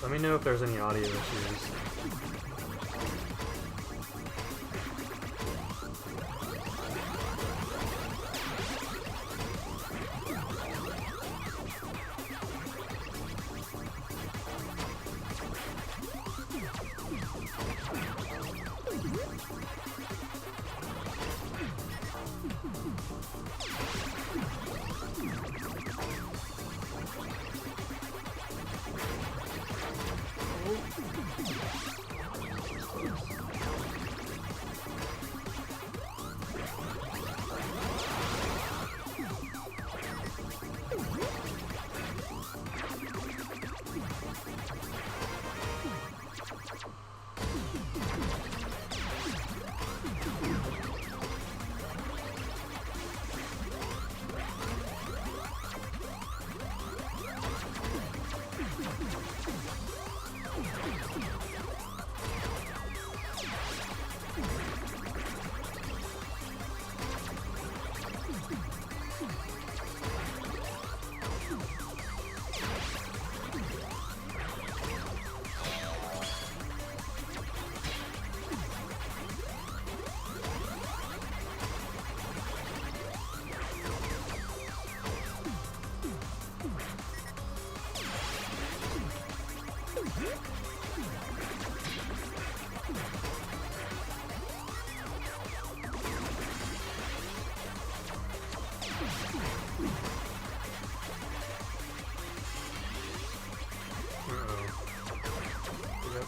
Let me know if there's any audio issues.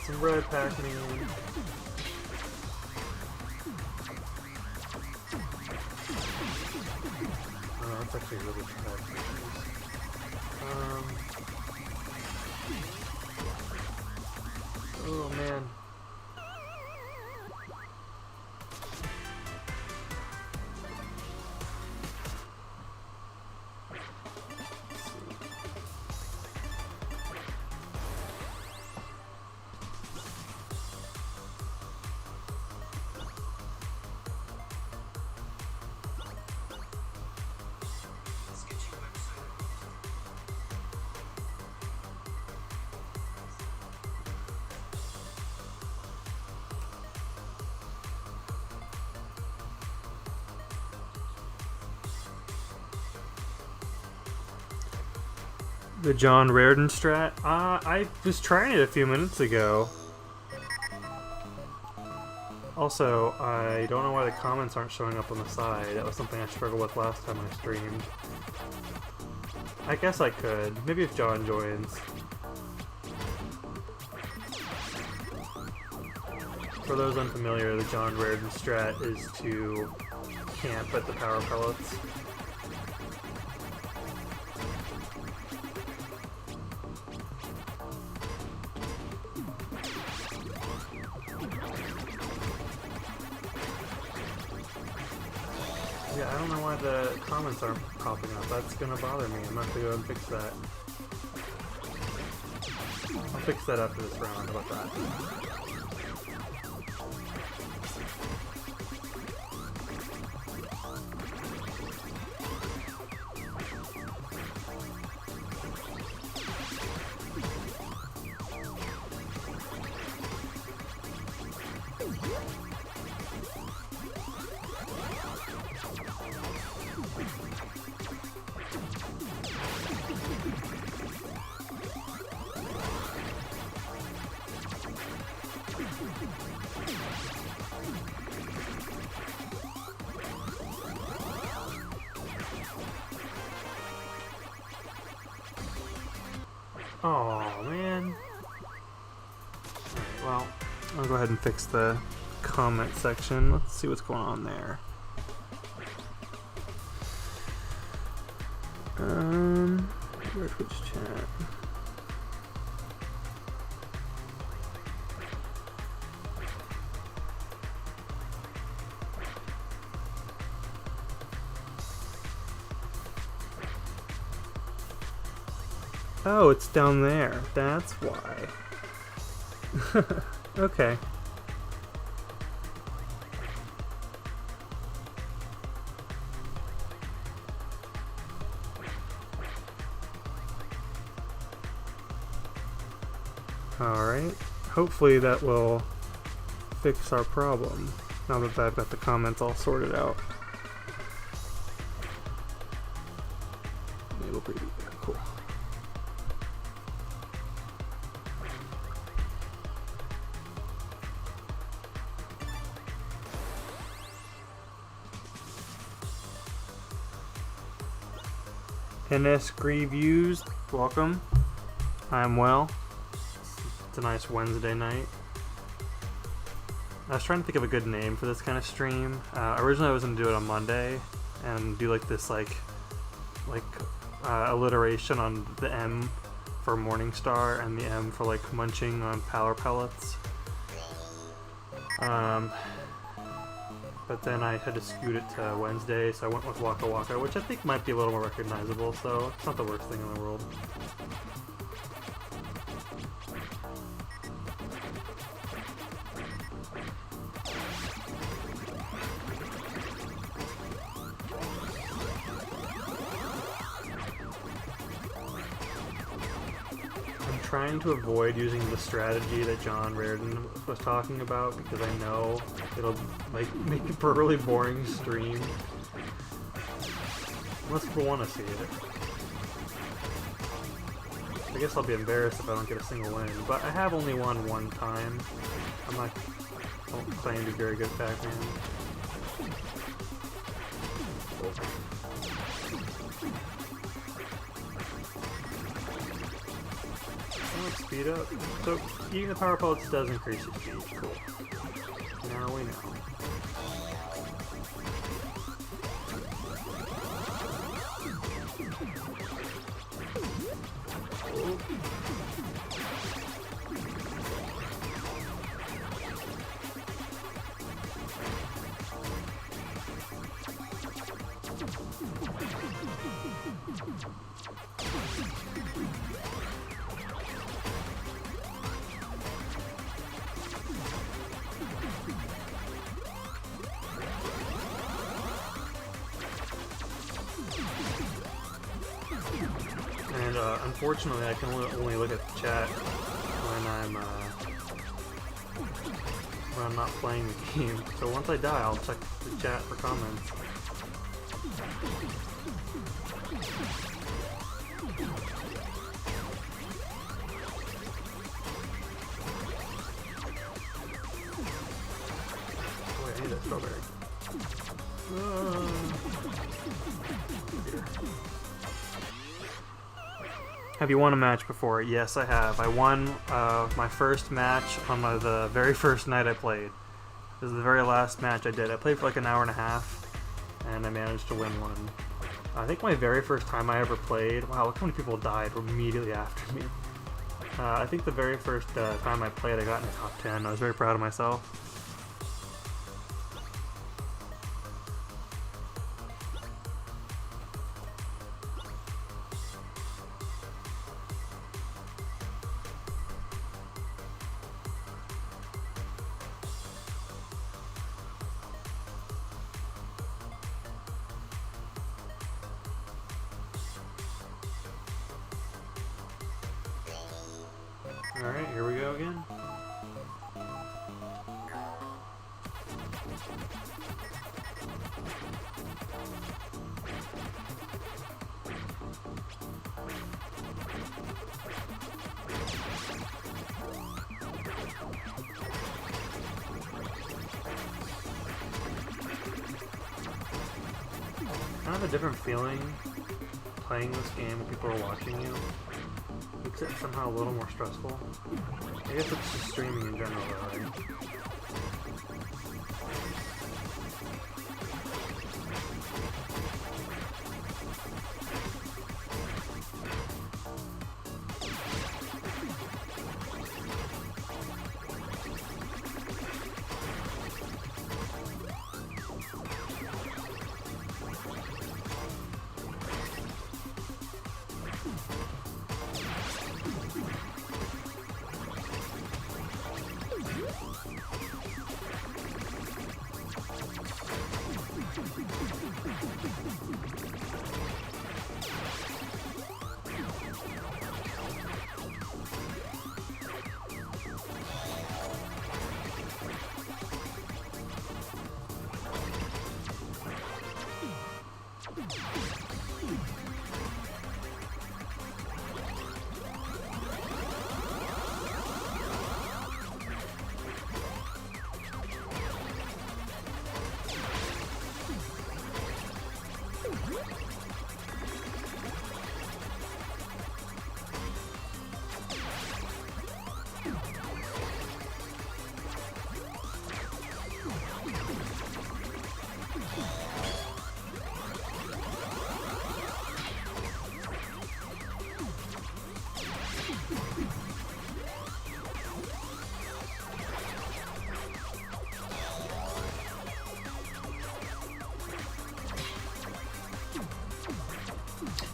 Some red Pac-Man. Oh, that's actually really bad. Oh man. The John Raritan strat? I was trying it a few minutes ago. Also, I don't know why the comments aren't showing up on the side. That was something I struggled with last time I streamed. I guess I could. Maybe if John joins. For those unfamiliar, the John Raritan strat is to camp at the power pellets. Yeah, I don't know why the comments aren't popping up. That's gonna bother me. I'm gonna have to go and fix that. I'll fix that after this round. How about that? Oh man. Alright, well, I'll go ahead and fix the comment section. Let's see what's going on there. Where's Twitch chat? Oh, it's down there. That's why. Okay. Alright, hopefully that will fix our problem, now that I've got the comments all sorted out. Enable preview, cool. NS Grievous, welcome. I'm well. It's a nice Wednesday night. I was trying to think of a good name for this kind of stream. Originally I was going to do it on Monday and do like this alliteration on the M for Morningstar and the M for like munching on power pellets. But then I had to scoot it to Wednesday, so I went with Waka Waka, which I think might be a little more recognizable, so it's not the worst thing in the world. Trying to avoid using the strategy that John Reardon was talking about because I know it'll like make it for a really boring stream unless people want to see it. I guess I'll be embarrassed if I don't get a single win, but I have only won one time. I don't claim to be very good at Pac-Man. Speed up. So, eating the power pellets does increase your speed. Cool. Now we know. Unfortunately, I can only look at the chat when I'm not playing the game. So once I die, I'll check the chat for comments. Oh, I need that strawberry. Have you won a match before? Yes, I have. I won my first match on the very first night I played. This is the very last match I did. I played for like an hour and a half, and I managed to win one. I think my very first time I ever played... Wow, look how many people died immediately after me. I think the very first time I played, I got in the top 10. I was very proud of myself. Alright, here we go again. Kind of a different feeling playing this game when people are watching you. Makes it somehow a little more stressful. I guess it's just streaming in general though, right?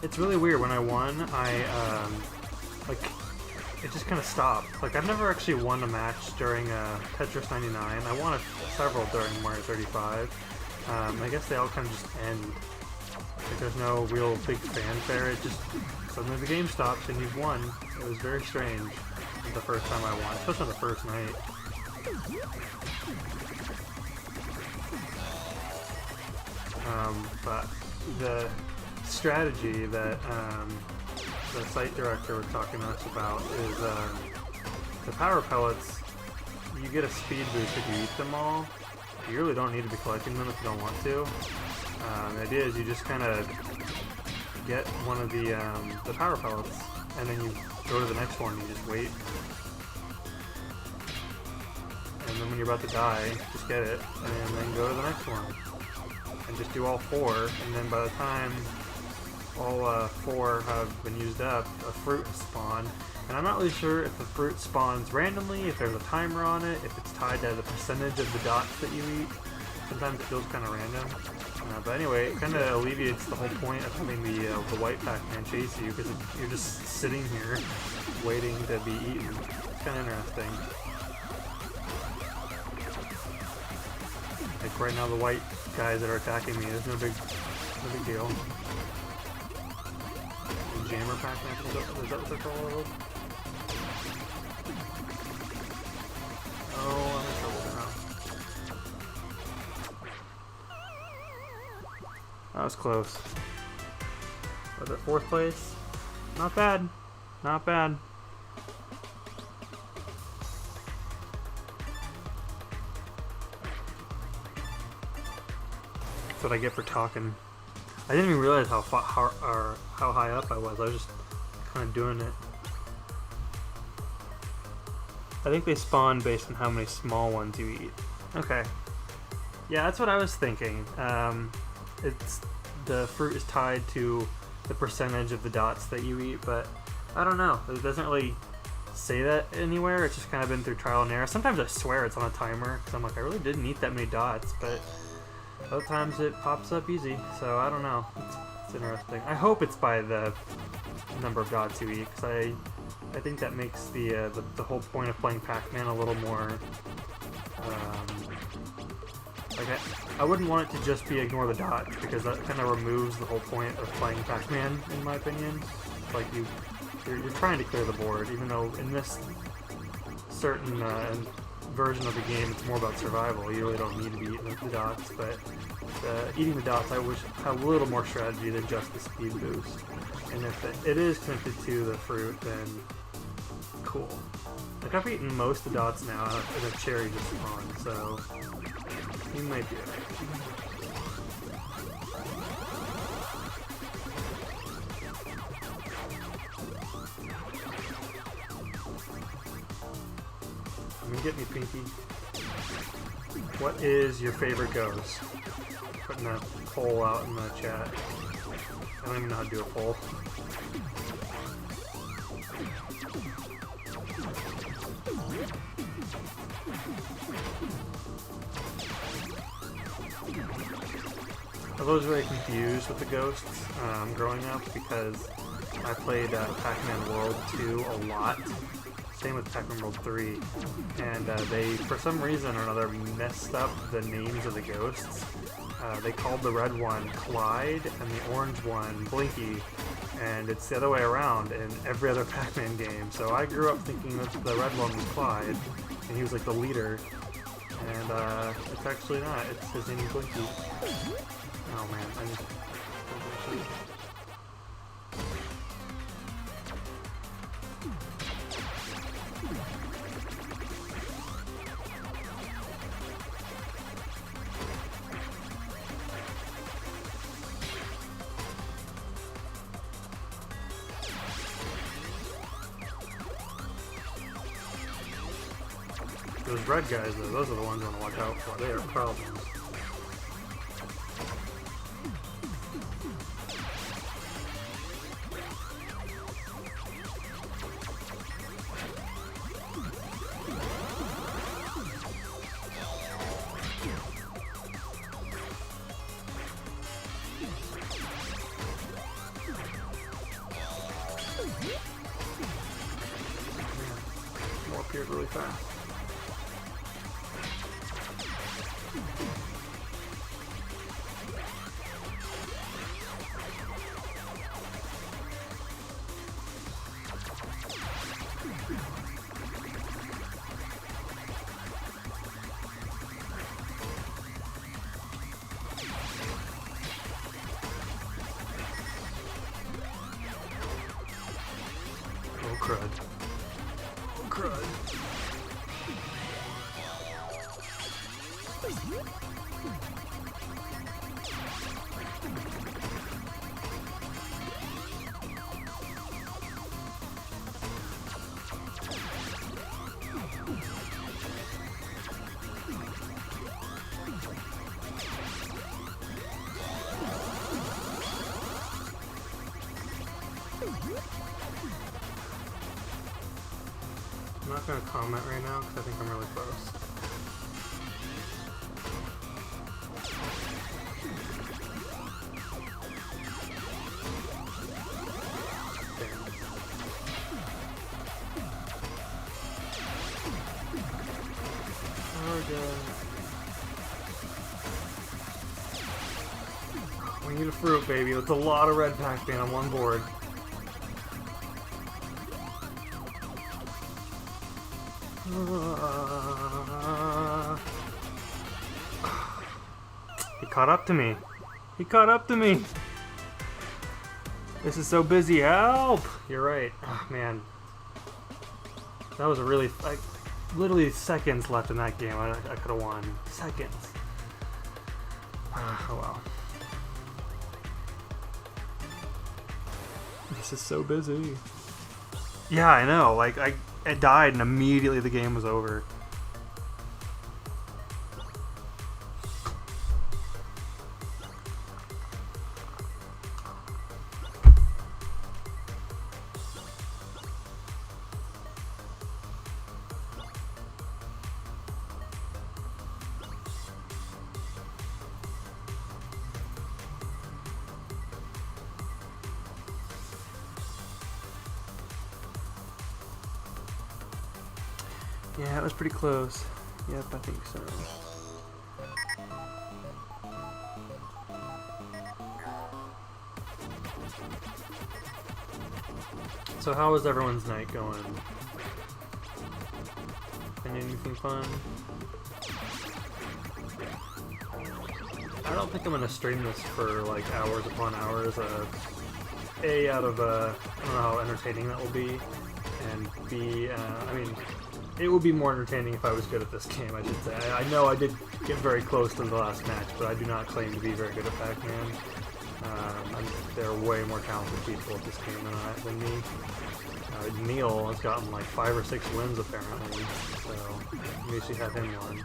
It's really weird. When I won, like, it just kind of stopped. Like, I've never actually won a match during Tetris 99. I won several during Mario 35. I guess they all kind of just end. Like, there's no real big fanfare. It just, suddenly the game stops and you've won. It was very strange the first time I won, especially on the first night. But the strategy that the site director was talking to us about is the power pellets. You get a speed boost if you eat them all. You really don't need to be collecting them if you don't want to. The idea is you just kind of get one of the power pellets, and then you go to the next one and you just wait. And then when you're about to die, just get it, and then go to the next one. And just do all 4, and then by the time all 4 have been used up, a fruit has spawned. And I'm not really sure if the fruit spawns randomly, if there's a timer on it, if it's tied to the percentage of the dots that you eat. Sometimes it feels kind of random. But anyway, it kind of alleviates the whole point of having the white Pac-Man chase you, because you're just sitting here waiting to be eaten. It's kind of interesting. Like right now, the white guys that are attacking me, there's no big deal. Jammer Pac-Man, is that what they're called? Oh, I'm in trouble now. That was close. Was it 4th place? Not bad. Not bad. That's what I get for talking. I didn't even realize how high up I was. I was just kind of doing it. I think they spawn based on how many small ones you eat. Okay. Yeah, that's what I was thinking. The fruit is tied to the percentage of the dots that you eat, but I don't know. It doesn't really say that anywhere. It's just kind of been through trial and error. Sometimes I swear it's on a timer, because I'm like, I really didn't eat that many dots, but other times it pops up easy, so I don't know. It's interesting. I hope it's by the number of dots you eat, because I think that makes the whole point of playing Pac-Man a little more. Like I wouldn't want it to just be ignore the dots, because that kind of removes the whole point of playing Pac-Man, in my opinion. Like you're trying to clear the board, even though in this certain version of the game, it's more about survival. You really don't need to be eating the dots, but eating the dots, I wish had a little more strategy than just the speed boost. And if it is connected to the fruit, then cool. Like I've eaten most of the dots now, and a cherry just spawned, so you might be alright. Get me, Pinky. What is your favorite ghost? Putting a poll out in the chat. I don't even know how to do a poll. I was very confused with the ghosts growing up, because I played Pac-Man World 2 a lot. Same with Pac-Man World 3, and they, for some reason or another, messed up the names of the ghosts. They called the red one Clyde and the orange one Blinky, and it's the other way around in every other Pac-Man game. So I grew up thinking that the red one was Clyde, and he was like the leader, and it's actually not. It's his name is Blinky. Oh man, I just... Those red guys, though, those are the ones I want to watch out for. They are problems. more appeared really fast. Oh crud. Oh crud. I'm not going to comment right now because I think I'm really close. We need a fruit, baby. That's a lot of red Pac-Man on one board. He caught up to me. He caught up to me. This is so busy. Help! You're right. Oh, man. That was a really... like, literally seconds left in that game. I could have won. Seconds. Oh well. This is so busy. Yeah, I know. Like, I died and immediately the game was over. Yeah, it was pretty close. Yep, I think so. So how was everyone's night going? Anything fun? I don't think I'm gonna stream this for like hours upon hours. A, out of I don't know how entertaining that will be, and B, I mean, it would be more entertaining if I was good at this game, I should say. I know I did get very close to the last match, but I do not claim to be very good at Pac-Man. There are way more talented people at this game than me. Neil has gotten like 5 or 6 wins apparently, so maybe she had him one.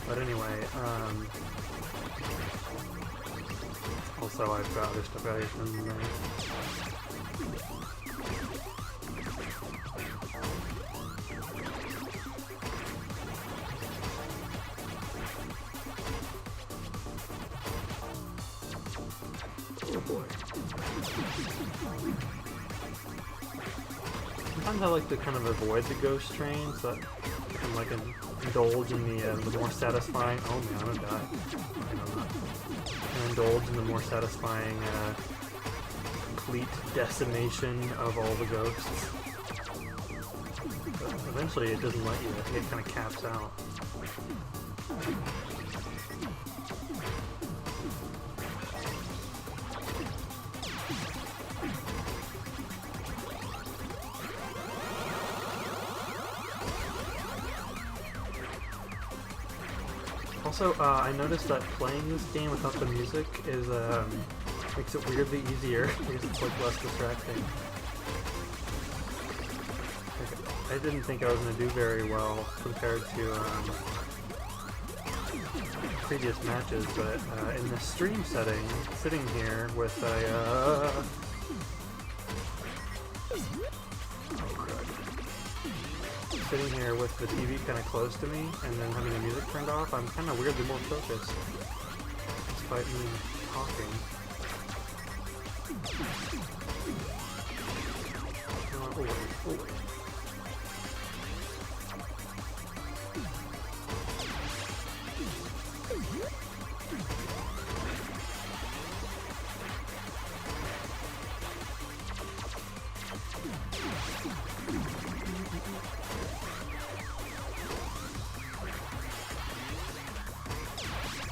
But anyway, also I've got other stuff out here from the night. Oh boy. Sometimes I like to kind of avoid the ghost train, so that I can like indulge in the more satisfying. Oh man, I'm gonna die. And indulge in the more satisfying complete decimation of all the ghosts. But eventually, it doesn't let you. It kind of caps out. Also, I noticed that playing this game without the music is makes it weirdly easier because it's like less distracting. I didn't think I was going to do very well compared to previous matches, but in the stream setting, sitting here with a sitting here with the TV kind of close to me and then having the music turned off, I'm kind of weirdly more focused, despite me talking. Away, away.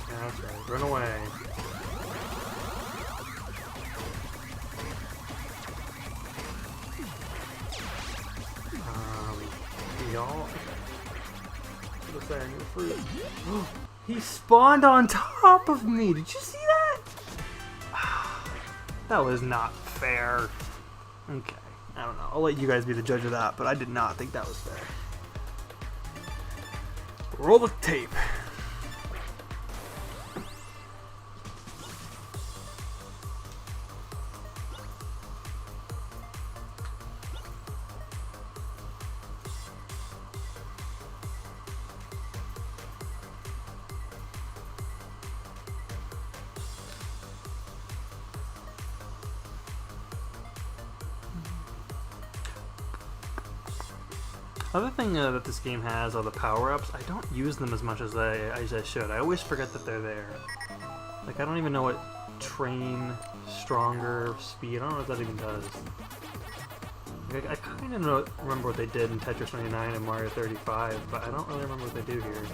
That's right. Run away. Y'all. What's that? New fruit. He spawned on top of me. Did you see that? That was not fair. Okay. I don't know. I'll let you guys be the judge of that, but I did not think that was fair. Roll the tape. Other thing that this game has are the power-ups. I don't use them as much as I should. I always forget that they're there. Like, I don't even know what train, stronger, speed, I don't know what that even does. Like, I kind of remember what they did in Tetris 99 and Mario 35, but I don't really remember what they do here.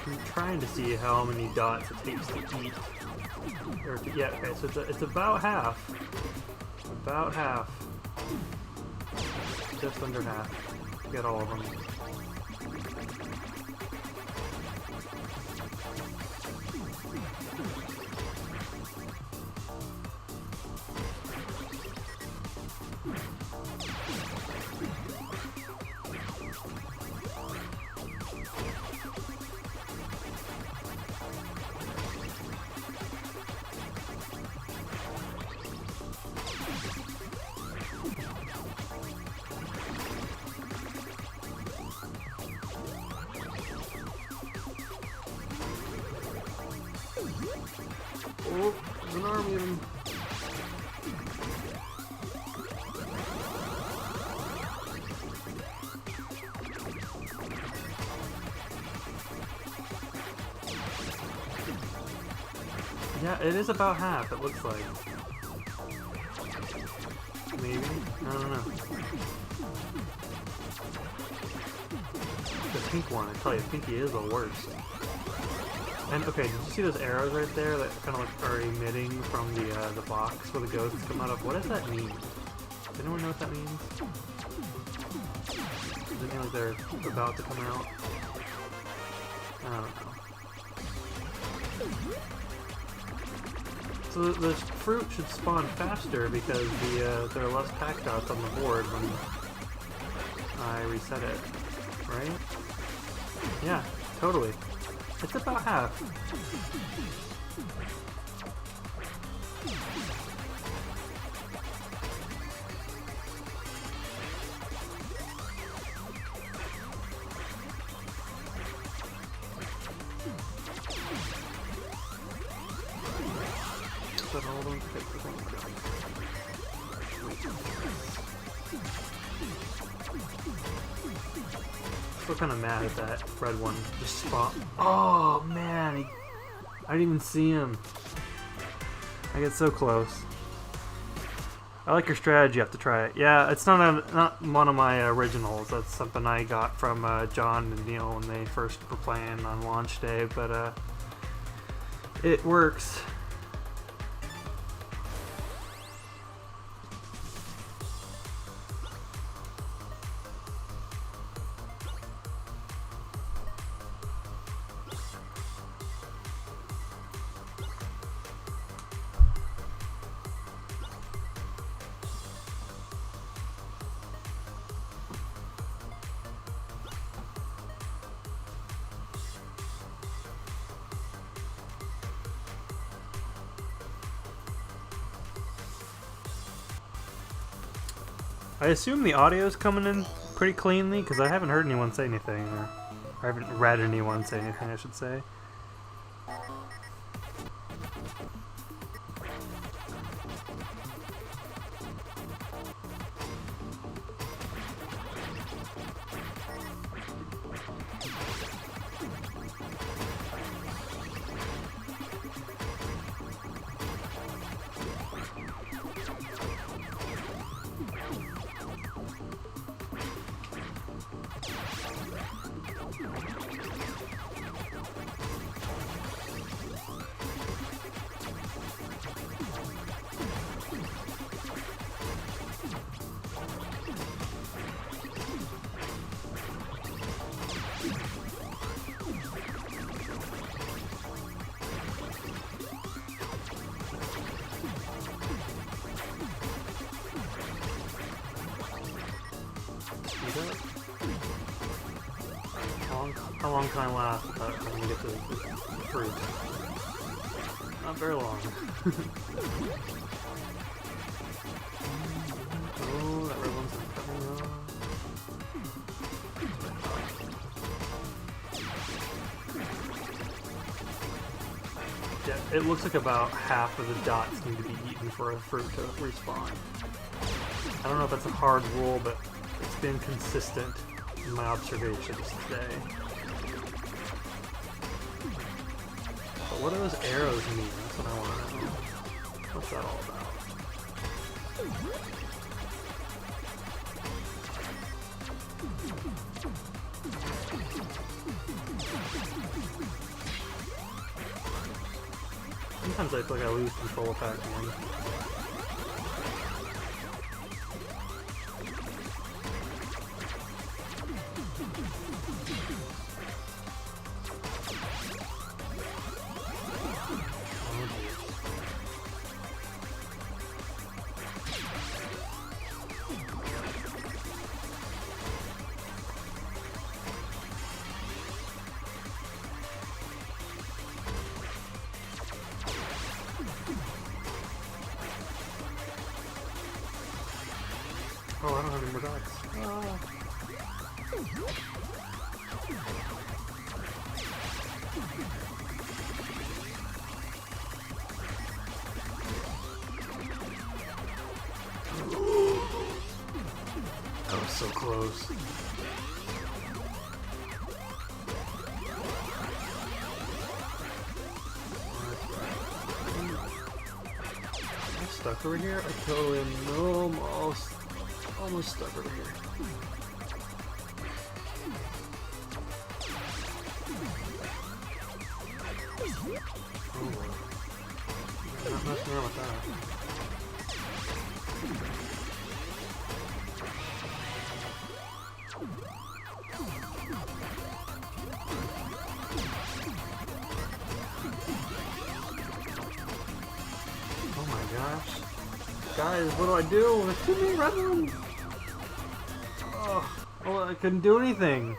I'm trying to see how many dots it takes to eat. Or, yeah, okay, so it's about half. About half. Just under half. Get all of them. Oh, there's an army of them. Yeah, it is about half, it looks like. Maybe? I don't know. The pink one, I tell you, Pinky is the worst. And okay, did you see those arrows right there that kind of like are emitting from the box where the ghosts come out of? What does that mean? Does anyone know what that means? Does it mean like they're about to come out? I don't know. So the fruit should spawn faster because there are less pack dots on the board when I reset it, right? Yeah, totally. It's about half. But hold on, still kind of mad at that red one just spawned. Oh man, I didn't even see him. I get so close. I like your strategy. You have to try it. Yeah, it's not one of my originals. That's something I got from John and Neil when they first were playing on launch day. But it works. I assume the audio's coming in pretty cleanly, because I haven't heard anyone say anything, or I haven't read anyone say anything, I should say. up. How long can I last without having to get the fruit? Not very long. Oh, that red one's coming on. Yeah, it looks like about half of the dots need to be eaten for a fruit to respawn. I don't know if that's a hard rule, but it's been consistent in my observations today. But what do those arrows mean? That's what I want to know. What's that all about? Sometimes I feel like I lose control of Pac-Man. Oh, I don't have any more dots. Oh. That was so close. I'm stuck over here? I totally am almost stuck over here. Oh, I'm not messing around with that. Oh my gosh. Guys, what do I do? There's too many red ones! Oh, I couldn't do anything.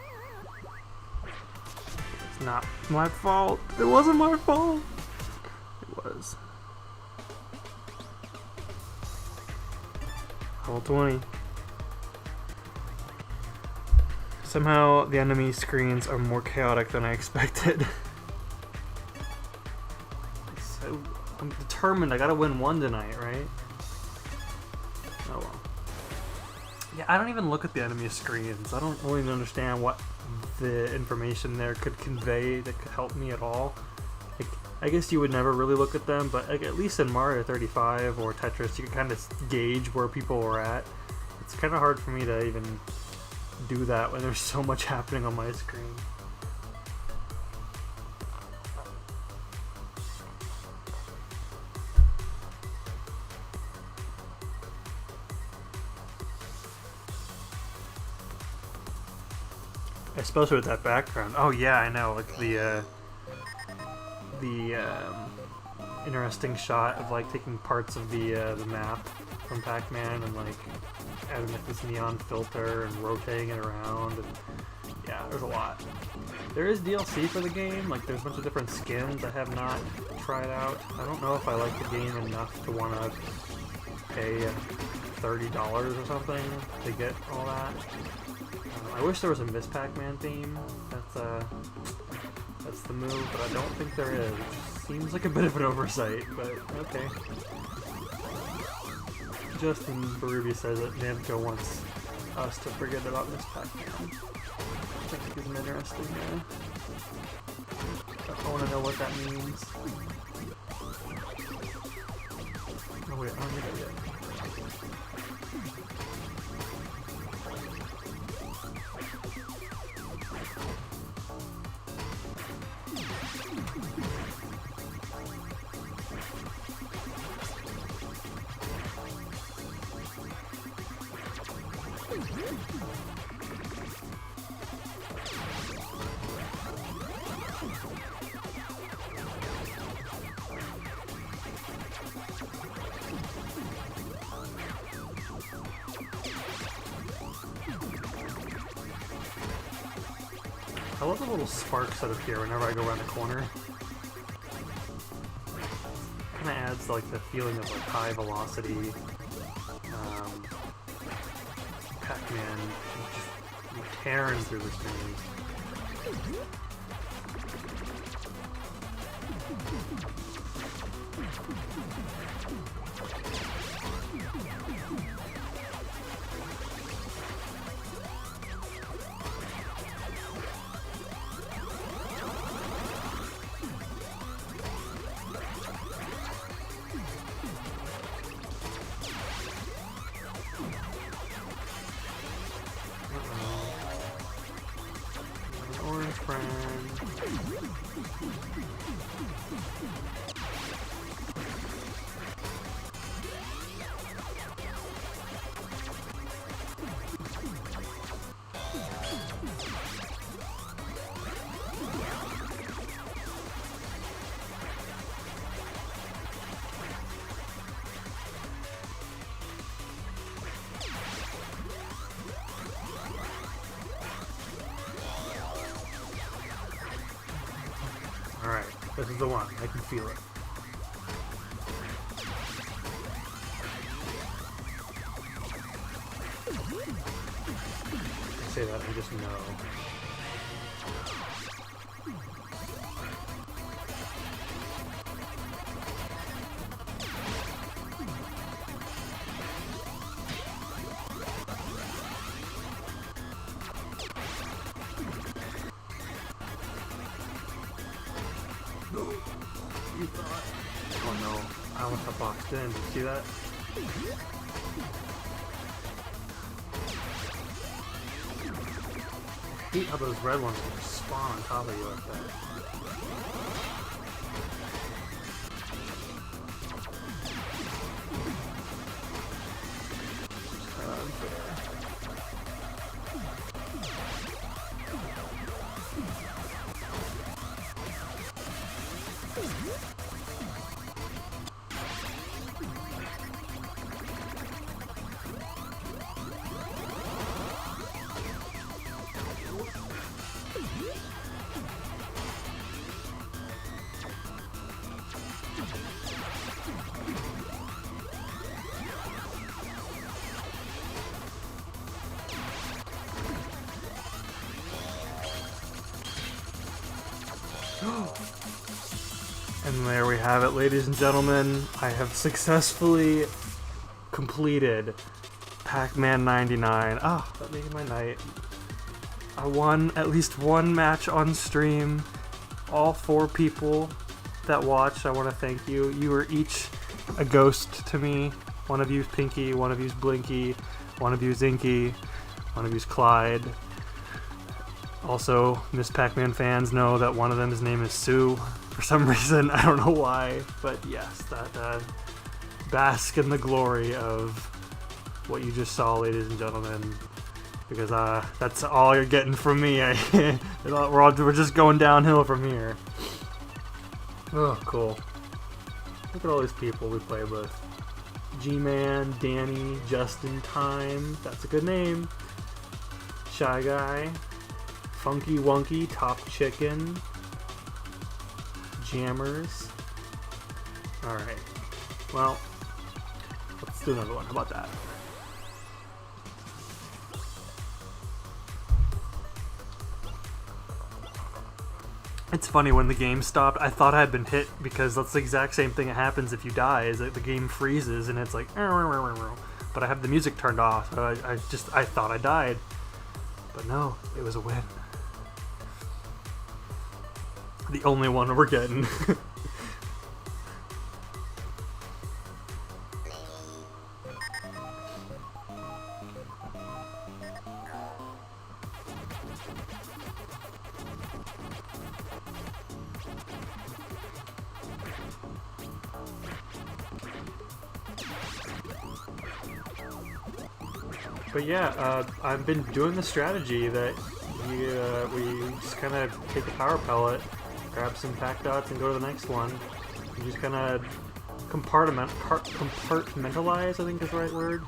It's not my fault. It wasn't my fault. It was. Level 20. Somehow the enemy screens are more chaotic than I expected. So I'm determined. I gotta win one tonight, right? Oh well. Yeah, I don't even look at the enemy screens. I don't really understand what the information there could convey that could help me at all. Like, I guess you would never really look at them, but like, at least in Mario 35 or Tetris, you can kind of gauge where people are at. It's kind of hard for me to even do that when there's so much happening on my screen. Especially with that background. Oh yeah, I know. Like the interesting shot of like taking parts of the map from Pac-Man and like adding like this neon filter and rotating it around. And yeah, there's a lot. There is DLC for the game. Like there's a bunch of different skins I have not tried out. I don't know if I like the game enough to want to pay $30 or something to get all that. I wish there was a Miss Pac-Man theme. That's the move, but I don't think there is. Which seems like a bit of an oversight, but okay. Justin Baruby says that Namco wants us to forget about Miss Pac-Man. I think he's an interesting guy. I want to know what that means. Oh wait, I don't need that yet. I love the little sparks that appear whenever I go around the corner. Kind of adds like the feeling of like high velocity. Pac-Man just tearing through the screen. Orange friend. Alright, this is the one. I can feel it. I say that, I just know. You thought. Oh no, I almost got boxed in. Did you see that? I hate how those red ones can just spawn on top of you like that. And there we have it, ladies and gentlemen. I have successfully completed Pac-Man 99. Ah, that made my night. I won at least one match on stream. All 4 people that watched, I want to thank you. You were each a ghost to me. One of you's Pinky, one of you's Blinky, one of you's Inky, one of you's Clyde. Also, Miss Pac-Man fans know that one of them, his name is Sue. For some reason, I don't know why, but yes, that bask in the glory of what you just saw, ladies and gentlemen, because that's all you're getting from me. We're just going downhill from here. Oh, cool. Look at all these people we play with. G-Man, Danny, Justin Time, that's a good name. Shy Guy, Funky Wonky, Top Chicken, Jammers. Alright. Well, let's do another one. How about that? It's funny, when the game stopped, I thought I had been hit, because that's the exact same thing that happens if you die, is that the game freezes and it's like, but I have the music turned off, so I thought I died. But no, it was a win. The only one we're getting. But yeah, I've been doing the strategy that we just kind of take a power pellet, grab some pack dots, and go to the next one. You just kind of compartmentalize, I think is the right word.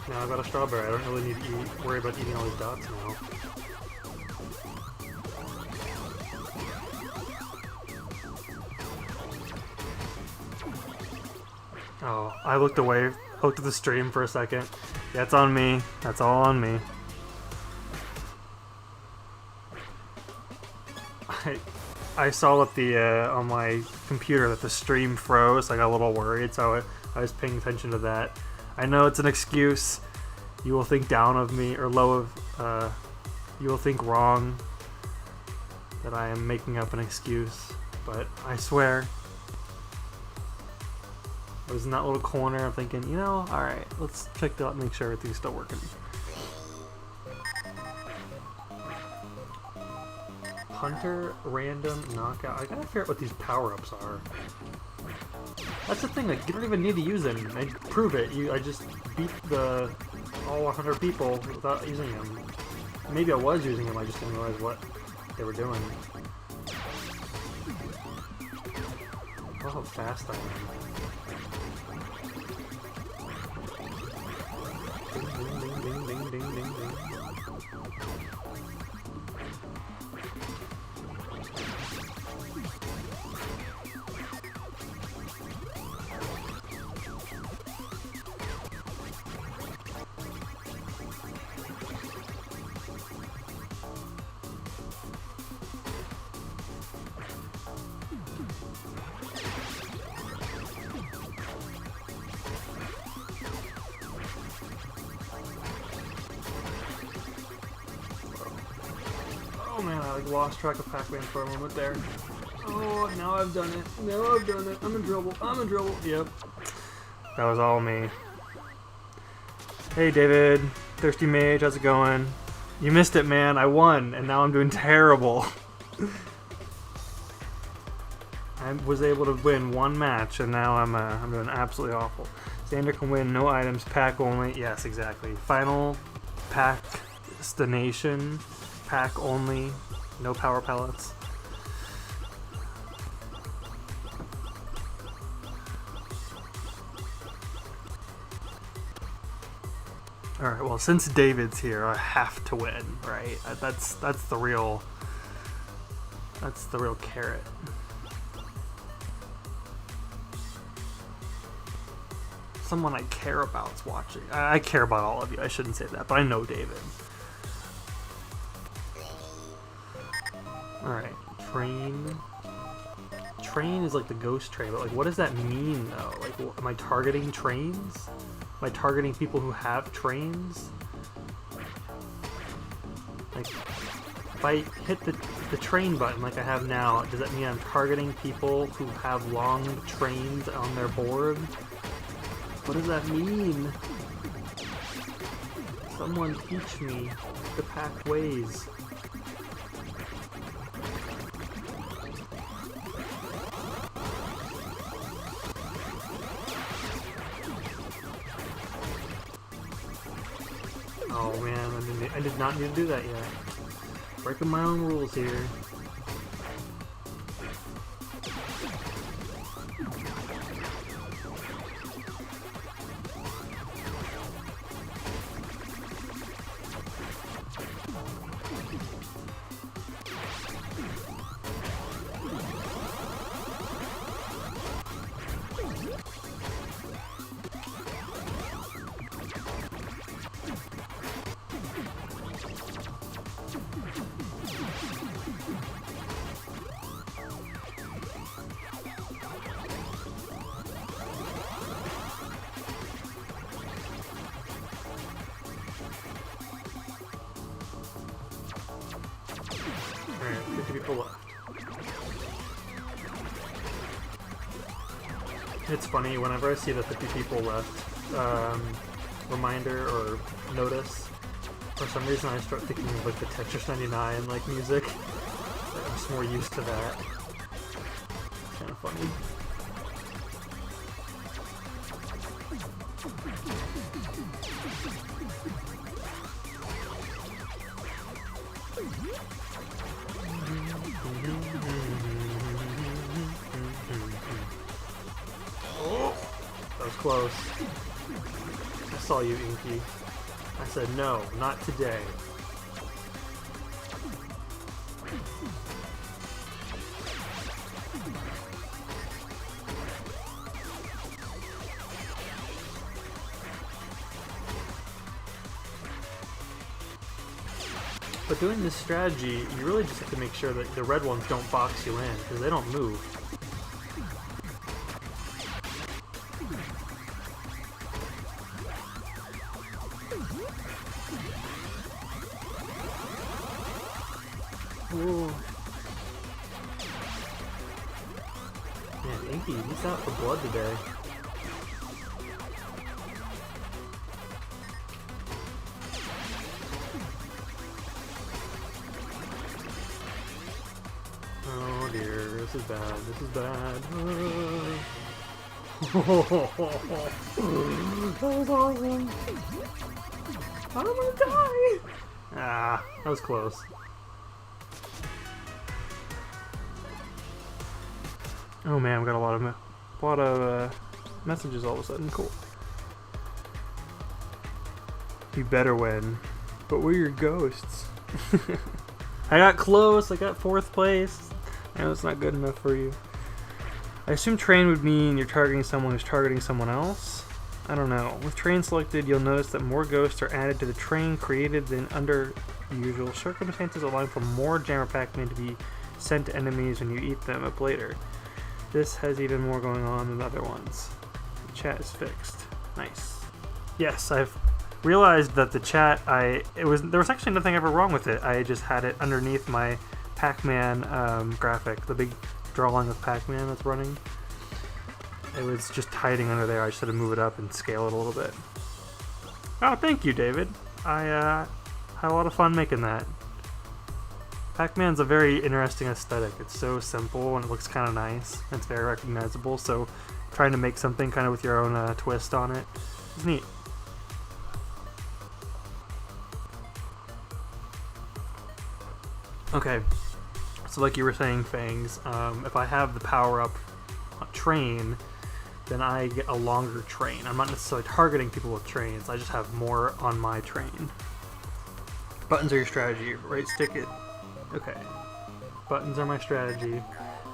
now I've got a strawberry. I don't really need to worry about eating all these dots now. Oh, I looked away, looked at the stream for a second. That's on me. That's all on me. I saw that on my computer that the stream froze. I got a little worried, so I was paying attention to that. I know it's an excuse. You will think down of me, or low of, you will think wrong that I am making up an excuse, but I swear, I was in that little corner, I'm thinking, you know, alright, let's check it out and make sure everything's still working. Hunter, random, knockout. I gotta figure out what these power-ups are. That's the thing, like, you don't even need to use them. I prove it. I just beat all 100 people without using them. Maybe I was using them, I just didn't realize what they were doing. Oh, how fast I am. Ding, ding, ding, ding, ding, ding, ding. Oh man, I lost track of Pac-Man for a moment there. Oh, now I've done it. Now I've done it. I'm in trouble. I'm in trouble. Yep. That was all me. Hey David, Thirsty Mage, how's it going? You missed it, man. I won, and now I'm doing terrible. I was able to win one match, and now I'm doing absolutely awful. Xander can win, no items, pack only. Yes, exactly. Final pack destination. Pack only, no power pellets. Alright, well, since David's here, I have to win, right? That's the real carrot. Someone I care about's watching. I care about all of you, I shouldn't say that, but I know David. Alright, train. Train is like the ghost train, but like, what does that mean though? Like, am I targeting trains? Am I targeting people who have trains? Like, if I hit the train button like I have now, does that mean I'm targeting people who have long trains on their board? What does that mean? Someone teach me the packed ways. Oh man, I did not need to do that yet. Breaking my own rules here. People left. It's funny, whenever I see the 50 people left reminder or notice, for some reason I start thinking of like the Tetris 99 like music. I'm just more used to that. It's kind of funny. Close. saw you, Inky. I said, no, not today. But doing this strategy, you really just have to make sure that the red ones don't box you in, because they don't move. Ooh. Man, Inky, he's out for blood today. Oh dear, this is bad, this is bad. That was awesome. I'm gonna die! Ah, that was close. Oh man, we got a lot of messages all of a sudden. Cool. You better win, but we're your ghosts. I got close. I got 4th place. I know it's not good enough for you. I assume train would mean you're targeting someone who's targeting someone else. I don't know. With train selected, you'll notice that more ghosts are added to the train created than under usual circumstances, allowing for more Jammer Pac-Man to be sent to enemies when you eat them up later. This has even more going on than other ones. The chat is fixed. Nice. Yes, I've realized that the chat, there was actually nothing ever wrong with it. I just had it underneath my Pac-Man graphic, the big drawing of Pac-Man that's running. It was just hiding under there. I just had to move it up and scale it a little bit. Oh, thank you, David. I had a lot of fun making that. Pac-Man's a very interesting aesthetic. It's so simple and it looks kind of nice. It's very recognizable, so trying to make something kind of with your own twist on it is neat. Okay, so like you were saying, Fangs, if I have the power-up train, then I get a longer train. I'm not necessarily targeting people with trains, I just have more on my train. Buttons are your strategy. Right stick it. Okay. Buttons are my strategy.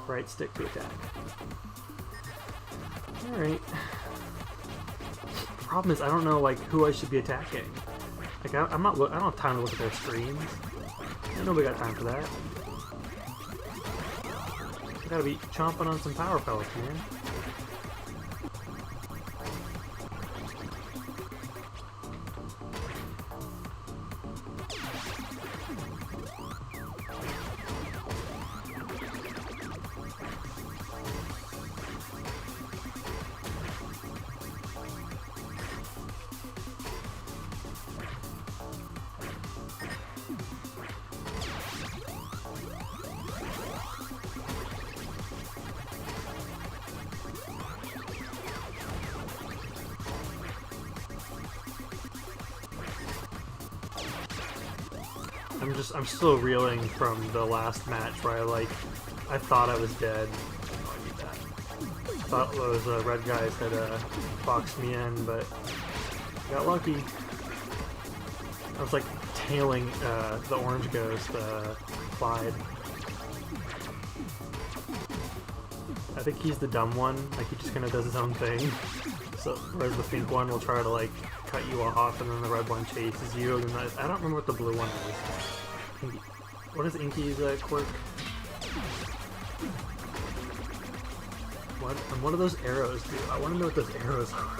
Right stick to attack. Alright. The problem is I don't know like who I should be attacking. Like I don't have time to look at their screens. Nobody got time for that. I gotta be chomping on some power pellets, man. I'm still reeling from the last match where I thought I was dead. Oh, I need that. I thought those red guys had boxed me in, but got lucky. I was like tailing the orange ghost, Clyde. I think he's the dumb one, like he just kind of does his own thing. So whereas the pink one will try to like cut you off, and then the red one chases you, and then I don't remember what the blue one is. What is Inky's quirk? What do those arrows do? I want to know what those arrows are.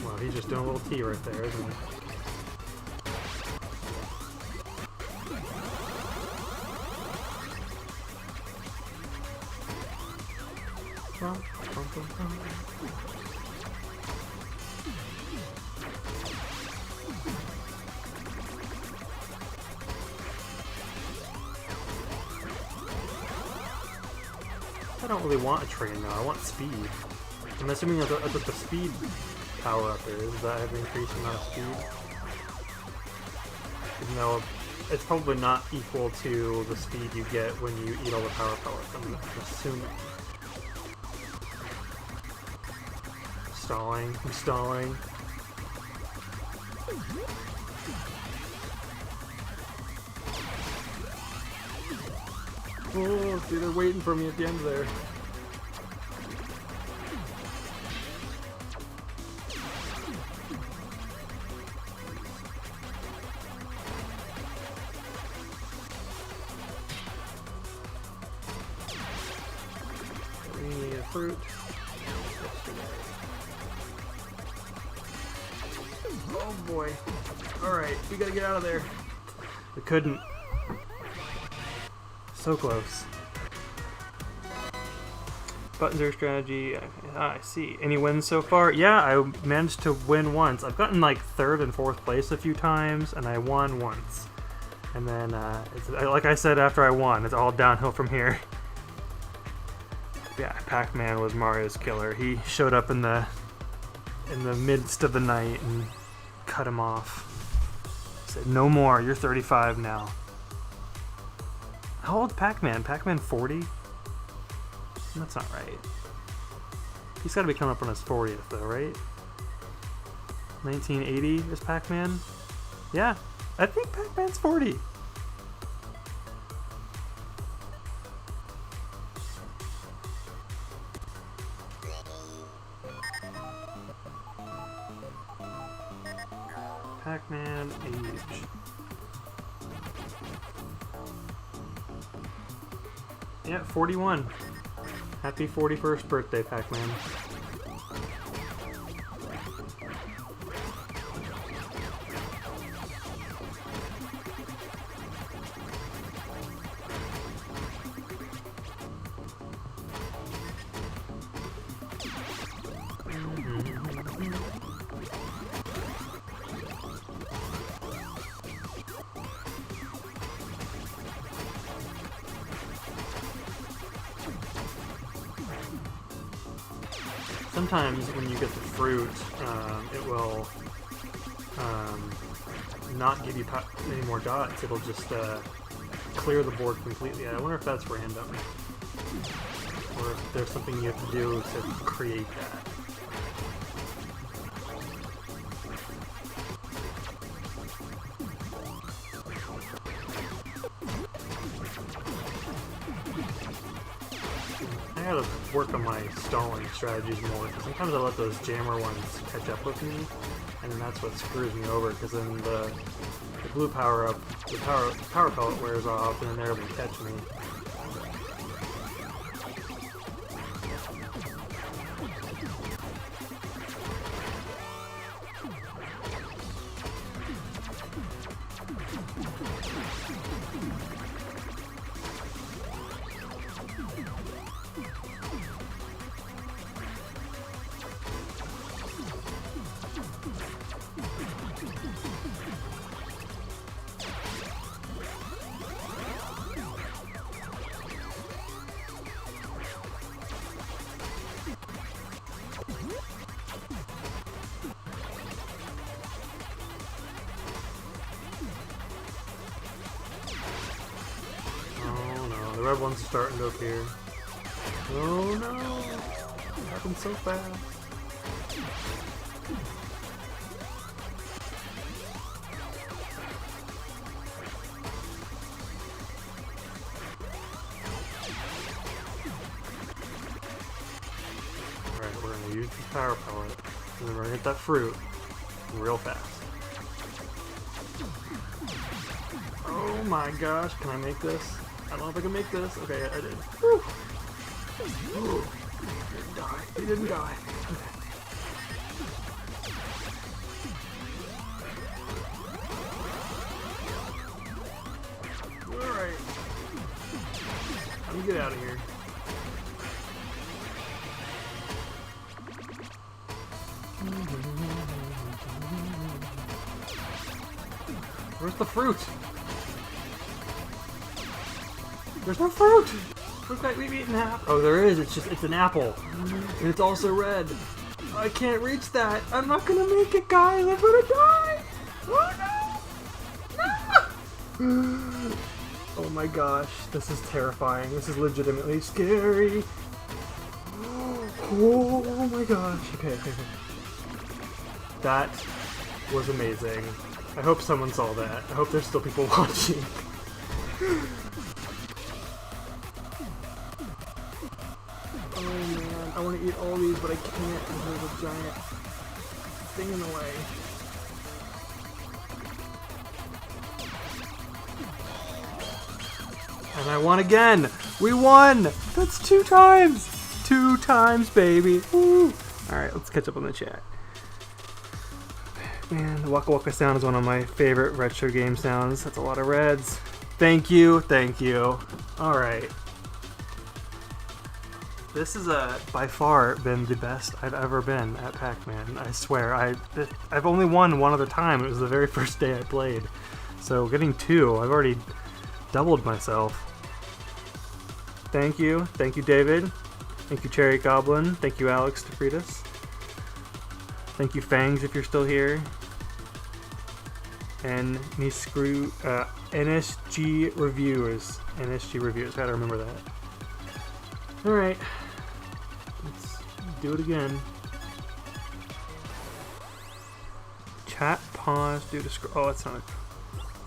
Well, he's just doing a little T right there, isn't he? I don't really want a train though, I want speed. I'm assuming that's what the speed power up is, that I have an increased amount of speed. Even though it's probably not equal to the speed you get when you eat all the power pellets, I'm assuming. Stalling, I'm stalling. Oh, see, they're waiting for me at the end there. We need a fruit. Oh boy. Alright, we gotta get out of there. We couldn't. So close. Buttons are strategy. I see. Any wins so far? Yeah, I managed to win once. I've gotten like 3rd and 4th place a few times, and I won once. And then, it's, like I said after I won, it's all downhill from here. Yeah, Pac-Man was Mario's killer. He showed up in the midst of the night and cut him off. Said, "No more. You're 35 now." How old's Pac-Man? Pac-Man 40? That's not right. He's got to be coming up on his 40th, though, right? 1980 is Pac-Man? Yeah, I think Pac-Man's 40. Pac-Man age. Yeah, 41. Happy 41st birthday, Pac-Man. Sometimes when you get the fruit, it will not give you any more dots. It'll just clear the board completely. I wonder if that's random, or if there's something you have to do to create that. I gotta work on my stalling strategies more, because sometimes I let those jammer ones catch up with me, and then that's what screws me over, because then the blue power-up, the power pellet wears off, and then they're able to catch me. The red ones are starting to appear. Oh no! It happened so fast. Alright, we're gonna use the power pellet, and then we're gonna get that fruit real fast. Oh my gosh, can I make this? I don't know if I can make this. Okay, I did. Whew. Ooh. He didn't die. He didn't die. Okay. Alright. Let me get out of here. Where's the fruit? There's no fruit! Fruit that we've eaten half. Oh, there is. It's an apple. And it's also red. I can't reach that. I'm not gonna make it, guys. I'm gonna die! Oh no! No! Oh my gosh, this is terrifying. This is legitimately scary. Oh my gosh. Okay. That was amazing. I hope someone saw that. I hope there's still people watching. Oh man, I want to eat all these, but I can't because there's a giant thing in the way. And I won again! We won! That's 2 times! 2 times, baby! Woo! Alright, let's catch up on the chat. Man, the Waka Waka sound is one of my favorite retro game sounds. That's a lot of reds. Thank you, thank you. Alright. This is by far been the best I've ever been at Pac-Man. I swear. I've only won one other time. It was the very first day I played. So getting 2, I've already doubled myself. Thank you. Thank you, David. Thank you, Cherry Goblin. Thank you, Alex DeFritas. Thank you, Fangs, if you're still here. And NSG Reviewers. NSG Reviewers. Gotta remember that. Alright. Let's do it again. Chat pause due to scroll. Oh, that's not.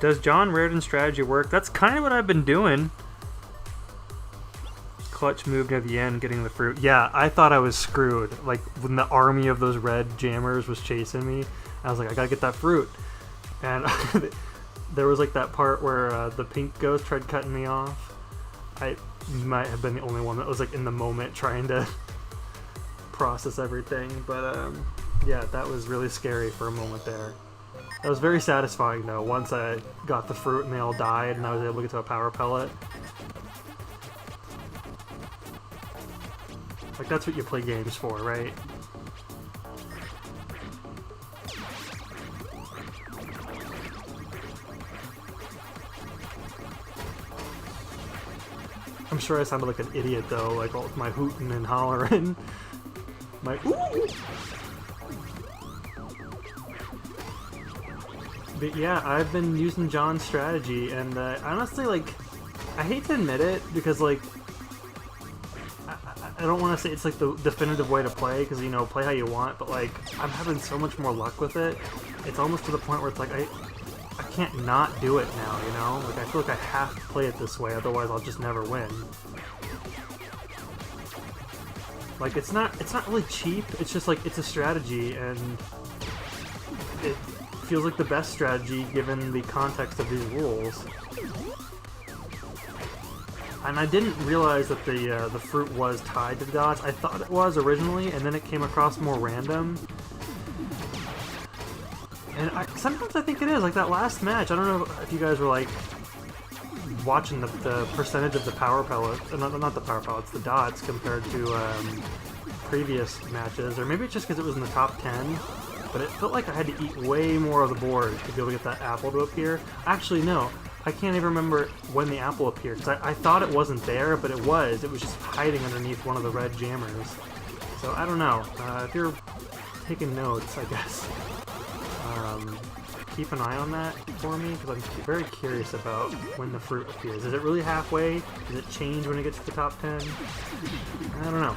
Does John Reardon's strategy work? That's kind of what I've been doing. Clutch move near the end, getting the fruit. Yeah, I thought I was screwed. Like, when the army of those red jammers was chasing me, I was like, I gotta get that fruit. And there was like that part where the pink ghost tried cutting me off. I might have been the only one that was like in the moment trying to process everything. But yeah, that was really scary for a moment there. That was very satisfying though, once I got the fruit and they all died and I was able to get to a power pellet. Like, that's what you play games for, right? I'm sure I sounded like an idiot though, like all with my hooting and hollering. My ooh! But yeah, I've been using John's strategy, and honestly, like, I hate to admit it, because, like, I don't want to say it's, like, the definitive way to play, because, you know, play how you want, but, like, I'm having so much more luck with it. It's almost to the point where it's like, I can't not do it now, you know? Like, I feel like I have to play it this way, otherwise I'll just never win. Like, it's not really cheap, it's just, like, it's a strategy, and it feels like the best strategy given the context of these rules. And I didn't realize that the fruit was tied to the dots. I thought it was originally, and then it came across more random. And sometimes I think it is. Like that last match, I don't know if you guys were like watching the percentage of the power pellets, not the power pellets, the dots compared to previous matches, or maybe it's just because it was in the top 10. But it felt like I had to eat way more of the board to be able to get that apple to appear. Actually, no. I can't even remember when the apple appeared, because I thought it wasn't there, but it was. It was just hiding underneath one of the red jammers. So, I don't know. If you're taking notes, I guess, keep an eye on that for me, because I'm very curious about when the fruit appears. Is it really halfway? Does it change when it gets to the top 10? I don't know.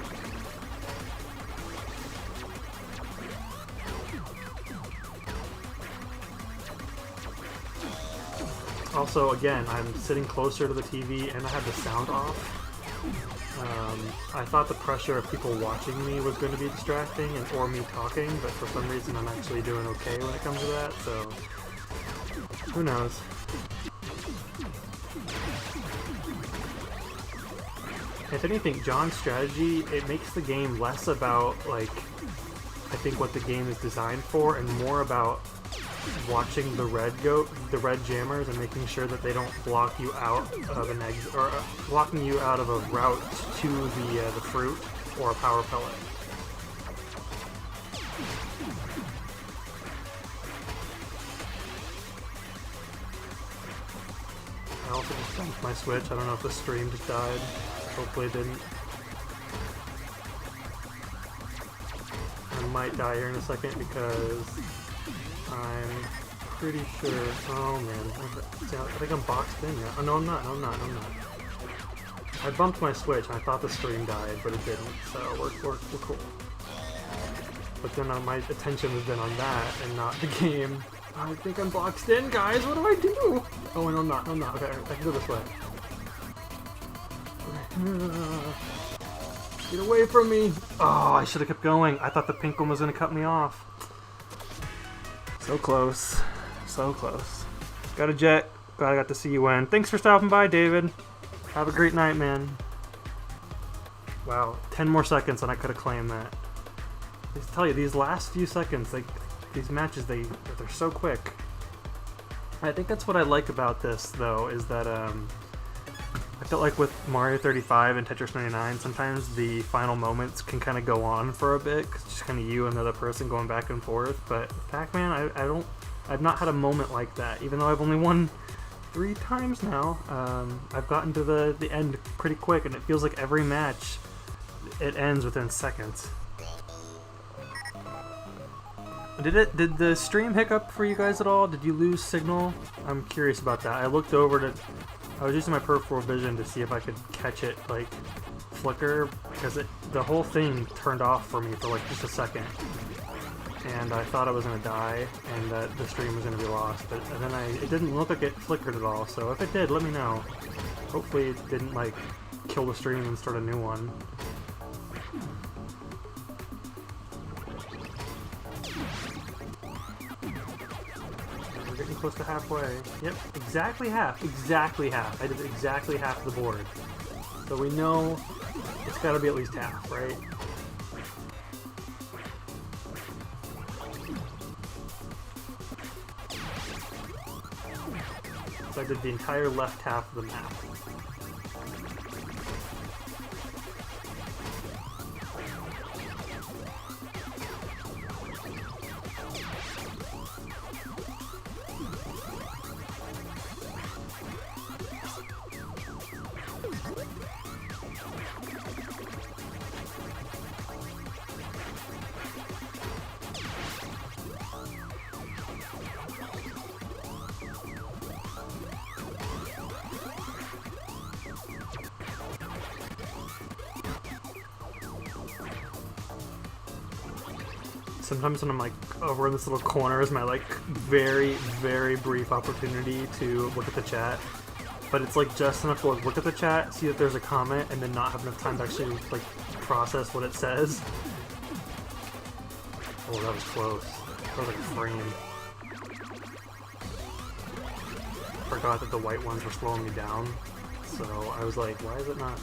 Also, again, I'm sitting closer to the TV and I have the sound off. I thought the pressure of people watching me was going to be distracting or me talking, but for some reason I'm actually doing okay when it comes to that, so who knows. If anything, John's strategy, it makes the game less about, like, I think what the game is designed for, and more about watching the red jammers and making sure that they don't block you out of an exit, or blocking you out of a route to the fruit or a power pellet. I also just dumped my Switch. I don't know if the stream just died. Hopefully it didn't. I might die here in a second because I'm pretty sure. Oh man, I think I'm boxed in yet. Oh no, I'm not. No, I'm not. I'm not. I bumped my Switch and I thought the stream died, but it didn't. So we're cool. But then my attention has been on that and not the game. I think I'm boxed in, guys. What do I do? Oh, no, I'm not. I'm not. Okay, I can go this way. Get away from me! Oh, I should have kept going. I thought the pink one was gonna cut me off. So close. So close. Got a jet. Glad I got to see you win. Thanks for stopping by, David. Have a great night, man. Wow, 10 more seconds and I could have claimed that. I tell you, these last few seconds, like these matches, they're so quick. I think that's what I like about this, though, is that I felt like with Mario 35 and Tetris 99, sometimes the final moments can kind of go on for a bit, 'cause it's just kind of you and the other person going back and forth. But with Pac-Man, I've not had a moment like that, even though I've only won 3 times now. I've gotten to the end pretty quick, and it feels like every match, it ends within seconds. Did the stream hiccup for you guys at all? Did you lose signal? I'm curious about that. I looked over to... I was using my peripheral vision to see if I could catch it, like, flicker, because the whole thing turned off for me for, like, just a second. And I thought I was going to die, and that the stream was going to be lost. But then it didn't look like it flickered at all, so if it did, let me know. Hopefully it didn't, like, kill the stream and start a new one. Close to halfway. Yep, exactly half. Exactly half. I did exactly half the board. So we know it's got to be at least half, right? So I did the entire left half of the map. Sometimes when I'm like over in this little corner is my like very, very brief opportunity to look at the chat. But it's like just enough to like, look at the chat, see that there's a comment, and then not have enough time to actually like process what it says. Oh, that was close. That was like a frame. Forgot that the white ones were slowing me down. So I was like, why is it not?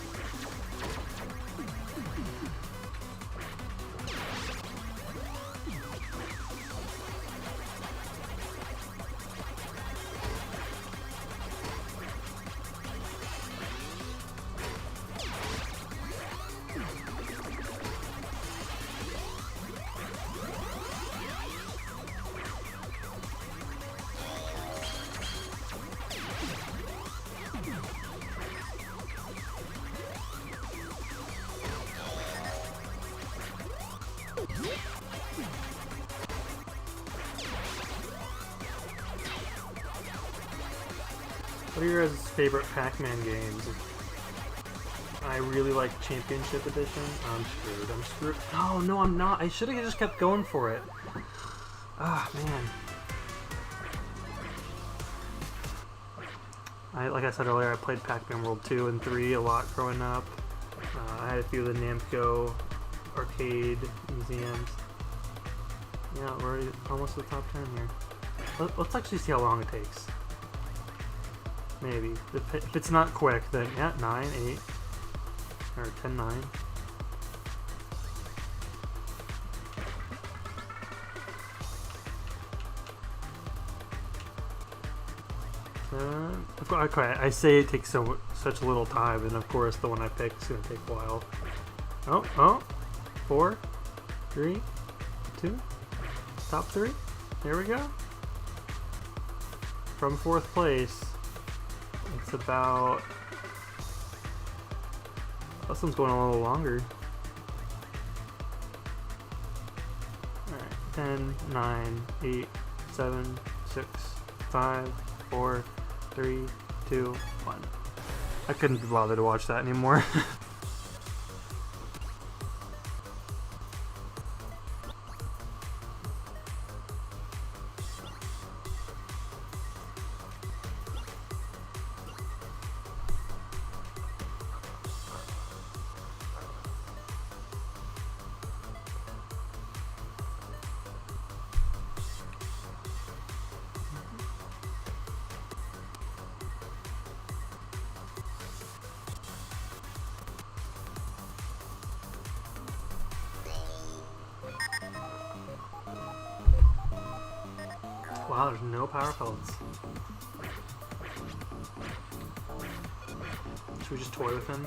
What are your guys' favorite Pac-Man games? I really like Championship Edition. I'm screwed. I'm screwed. Oh, no, I'm not. I should have just kept going for it. Ah, man. Like I said earlier, I played Pac-Man World 2 and 3 a lot growing up. I had a few of the Namco arcade museums. Yeah, we're already almost at the top 10 here. Let's actually see how long it takes. Maybe. If it's not quick, then yeah, 9, 8, or 10, 9. Okay, I say it takes such little time, and of course the one I pick is going to take a while. Oh, 4, 3, 2, top 3. There we go. From 4th place. It's about... This one's going a little longer. Alright, 10, 9, 8, 7, 6, 5, 4, 3, 2, 1. I couldn't be bothered to watch that anymore. Wow, there's no power pellets. Should we just toy with him?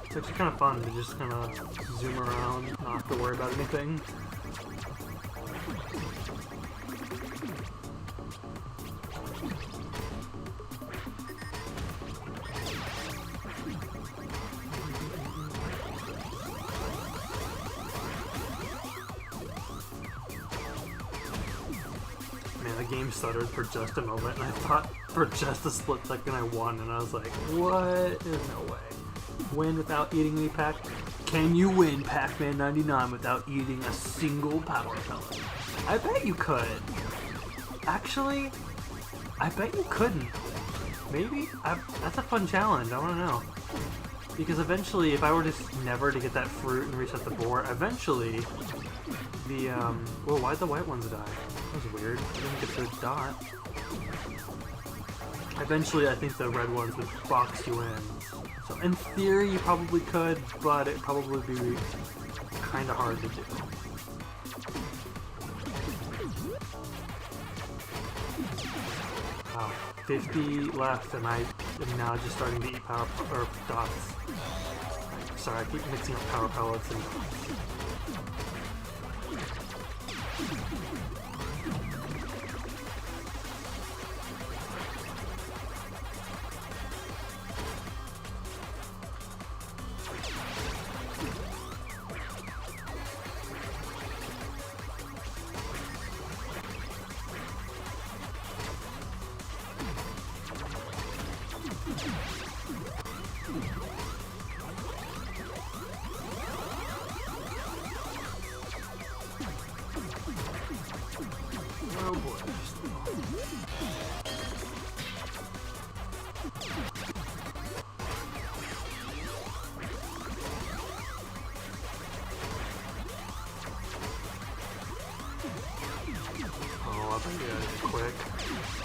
It's actually kind of fun to just kind of zoom around, not have to worry about anything. Man, the game stuttered for just a moment, and I thought for just a split second I won, and I was like, what? There's no way. Win without eating any Pac? Can you win Pac-Man 99 without eating a single power pellet? I bet you could. Actually, I bet you couldn't. Maybe? That's a fun challenge, I want to know. Because eventually, if I were just never to get that fruit and reset the board, eventually, the, well, why'd the white ones die? That was weird. I didn't get the dot. Eventually, I think the red ones would box you in. So in theory, you probably could, but it'd probably be kind of hard to do. Wow, 50 left, and I am now just starting to eat power or dots. Sorry, I keep mixing up power pellets and dots. Oh boy. Oh, I think it's quick.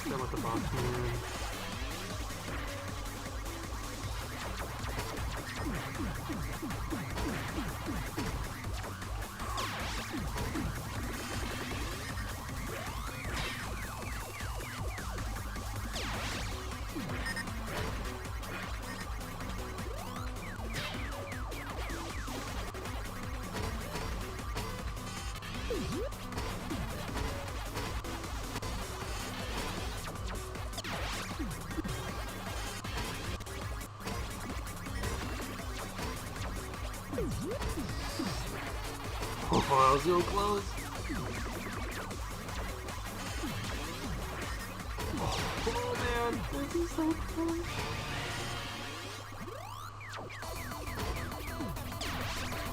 Done with the Pac-Man. Oh, that was so close. Oh man, this is so close.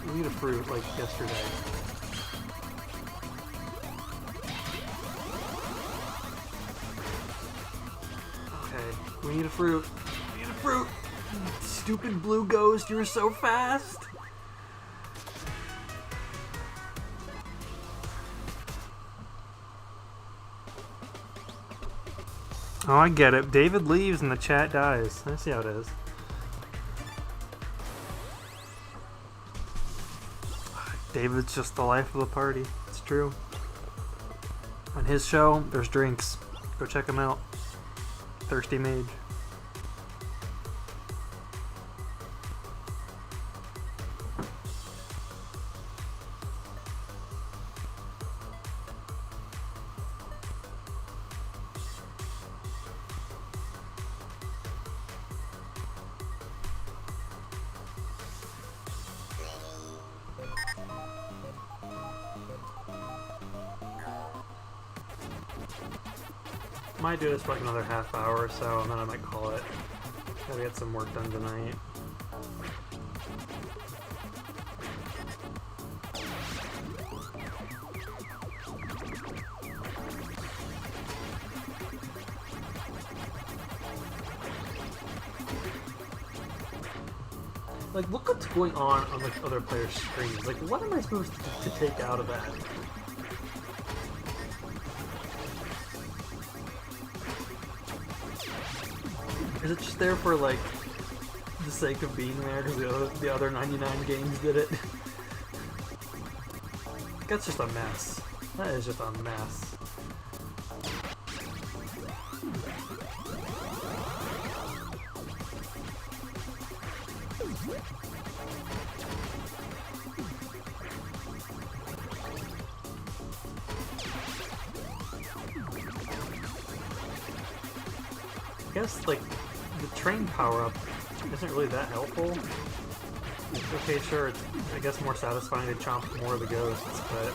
We need a fruit like yesterday. Okay, we need a fruit. We need a fruit. Stupid blue ghost, you were so fast. Oh, I get it. David leaves and the chat dies. I see how it is. David's just the life of the party. It's true. On his show, there's drinks. Go check him out. Thirsty Mage. Might do this for like another half hour or so, and then I might call it. Gotta get some work done tonight. Like, look what's going on like other players' screens. Like, what am I supposed to take out of that? Is it just there for like the sake of being there because the other 99 games did it? That's just a mess. That is just a mess. I guess, like, the train power-up isn't really that helpful. Okay, sure, it's, I guess, more satisfying to chomp more of the ghosts, but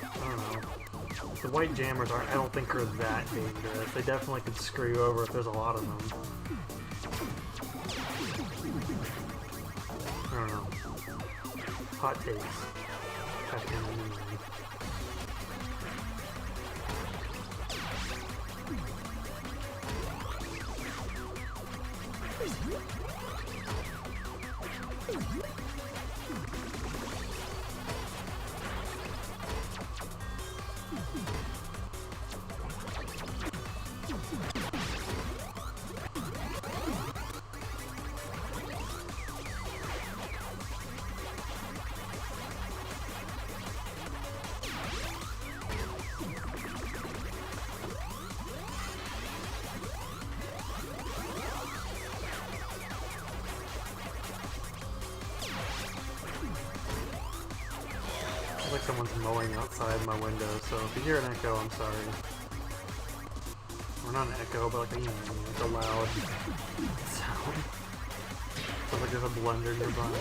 I don't know. The white jammers I don't think are that dangerous. They definitely could screw you over if there's a lot of them. I don't know. Hot takes. Pac-Man anyway. Like someone's mowing outside my window, so if you hear an echo, I'm sorry. Or not an echo, but like a, like a loud sound. Sounds like there's a blender nearby.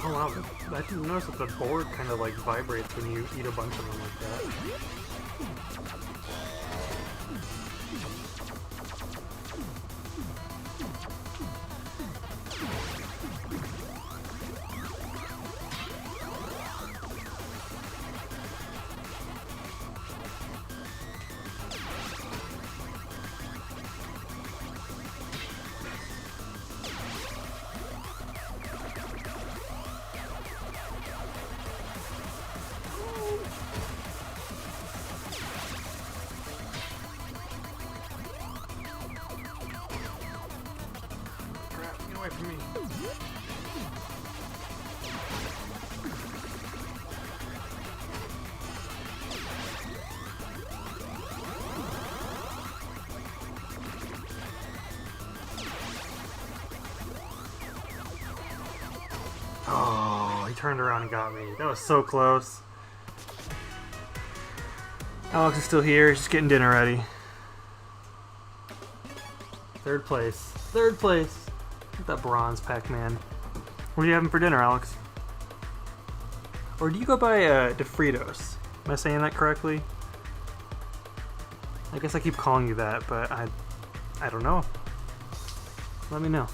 Oh wow, I didn't notice that the board kind of like vibrates when you eat a bunch of them like that. From me. Oh, he turned around and got me. That was so close. Alex is still here. He's just getting dinner ready. Third place. Third place. Look at that bronze Pac-Man. What are you having for dinner, Alex? Or do you go by DeFritos? Am I saying that correctly? I guess I keep calling you that, but I don't know. Let me know.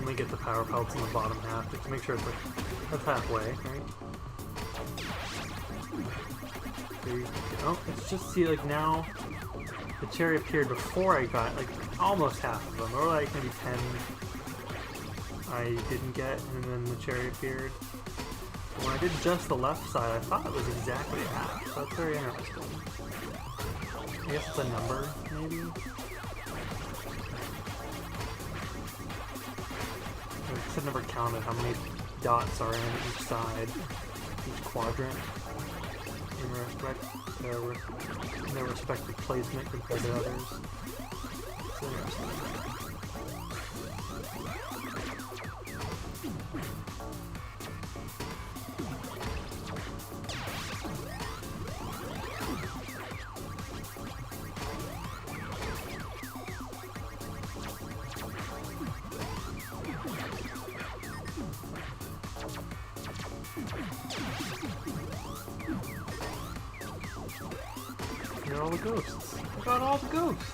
only get the power pelts in the bottom half, just to make sure it's like that's halfway, right? There you go. Oh, it's just see like now the cherry appeared before I got like almost half of them, or like maybe 10 I didn't get, and then the cherry appeared. When I did just the left side, I thought it was exactly half, so that's very interesting. I guess it's a number, maybe? I've never counted how many dots are in each side, each quadrant, in their respective placement compared to others. It's interesting. Here are all the ghosts. I got all the ghosts.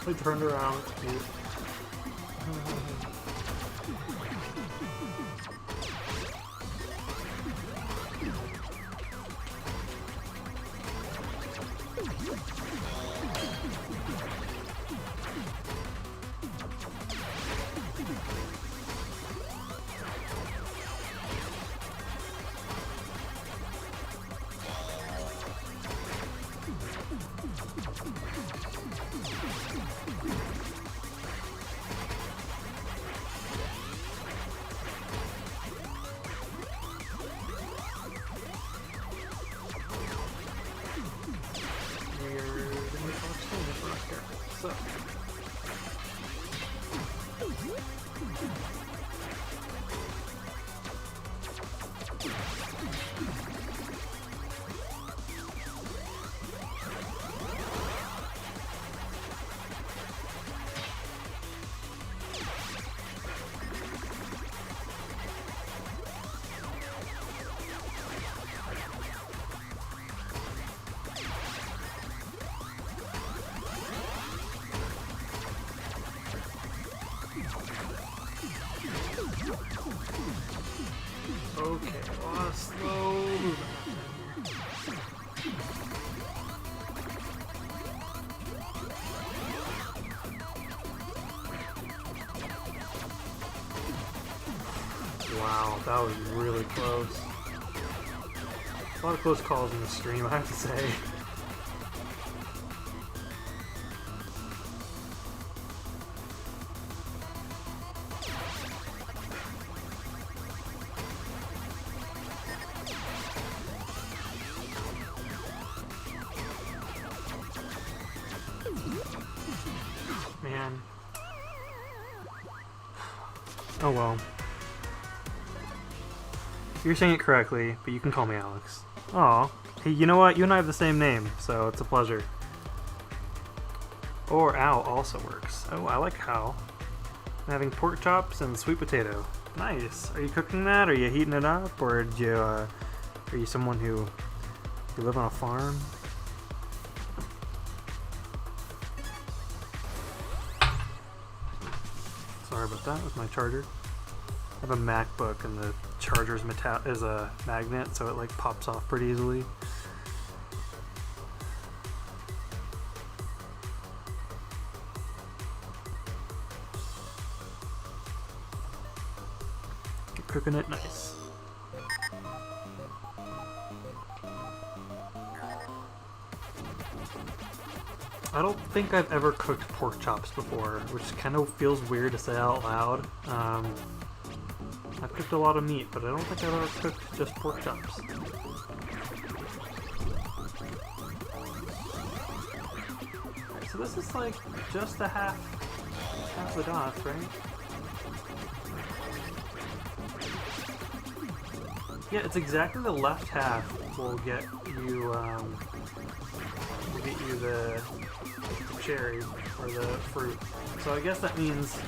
I turned around. So. Okay, well, slow movement. Wow, that was really close. A lot of close calls in the stream, I have to say. Man. Oh well. You're saying it correctly, but you can call me Alex. Aw. Hey, you know what? You and I have the same name, so it's a pleasure. Or Al also works. Oh, I like Hal. I'm having pork chops and sweet potato. Nice. Are you cooking that? Are you heating it up? Or do you, are you someone who you live on a farm? Sorry about that, with my charger. I have a MacBook and the charger is a magnet, so it like pops off pretty easily. Cooking it nice. I don't think I've ever cooked pork chops before, which kind of feels weird to say out loud. I've cooked a lot of meat, but I don't think I've ever cooked just pork chops. So this is like just a half the dots, right? Yeah, it's exactly the left half will get you the cherry or the fruit. So I guess that means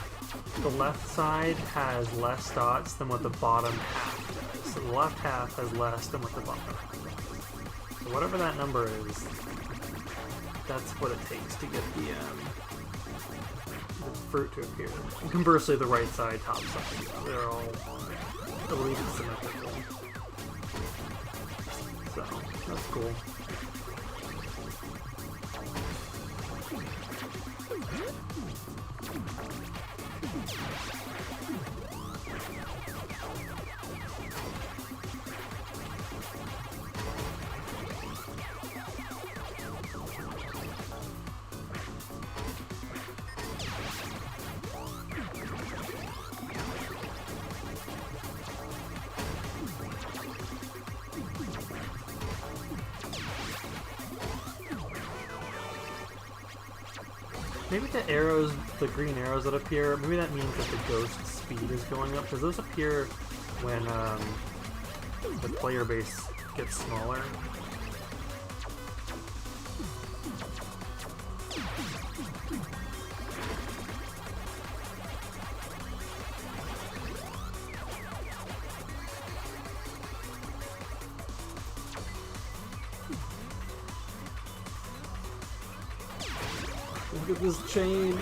the left side has less dots than what the bottom half does. So the left half has less than what the bottom half has. So whatever that number is, that's what it takes to get the fruit to appear. And conversely, the right side, top side, they're all at least symmetrical. So, that's cool. Maybe the arrows, the green arrows that appear, maybe that means that the ghost speed is going up, because those appear when the player base gets smaller. Look at this chain.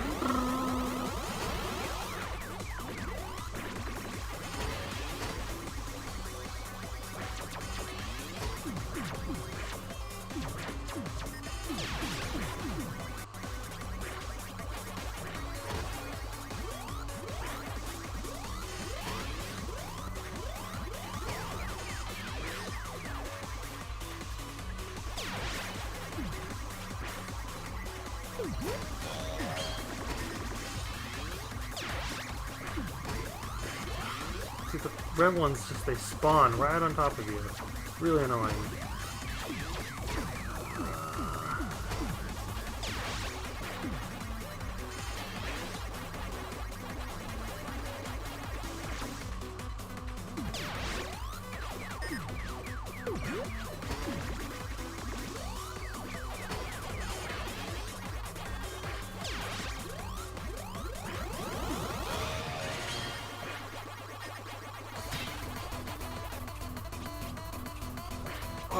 See, the red ones just, they spawn right on top of you. It's really annoying.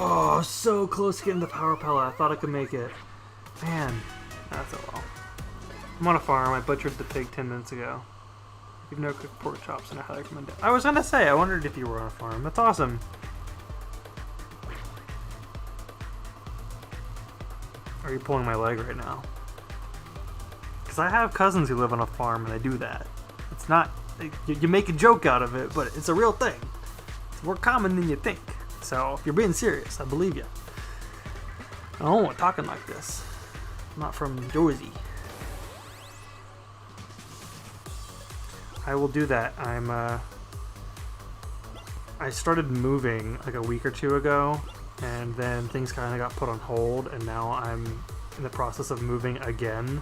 Oh, so close to getting the power pellet. I thought I could make it. Man, that's a well. I'm on a farm. I butchered the pig 10 minutes ago. You've never cooked pork chops and I highly recommend it. I was gonna say, I wondered if you were on a farm. That's awesome. Are you pulling my leg right now? Because I have cousins who live on a farm and they do that. It's not, you make a joke out of it, but it's a real thing. It's more common than you think. So, if you're being serious, I believe you. I don't want talking like this. I'm not from Jersey. I will do that. I started moving like a week or two ago, and then things kind of got put on hold, and now I'm in the process of moving again,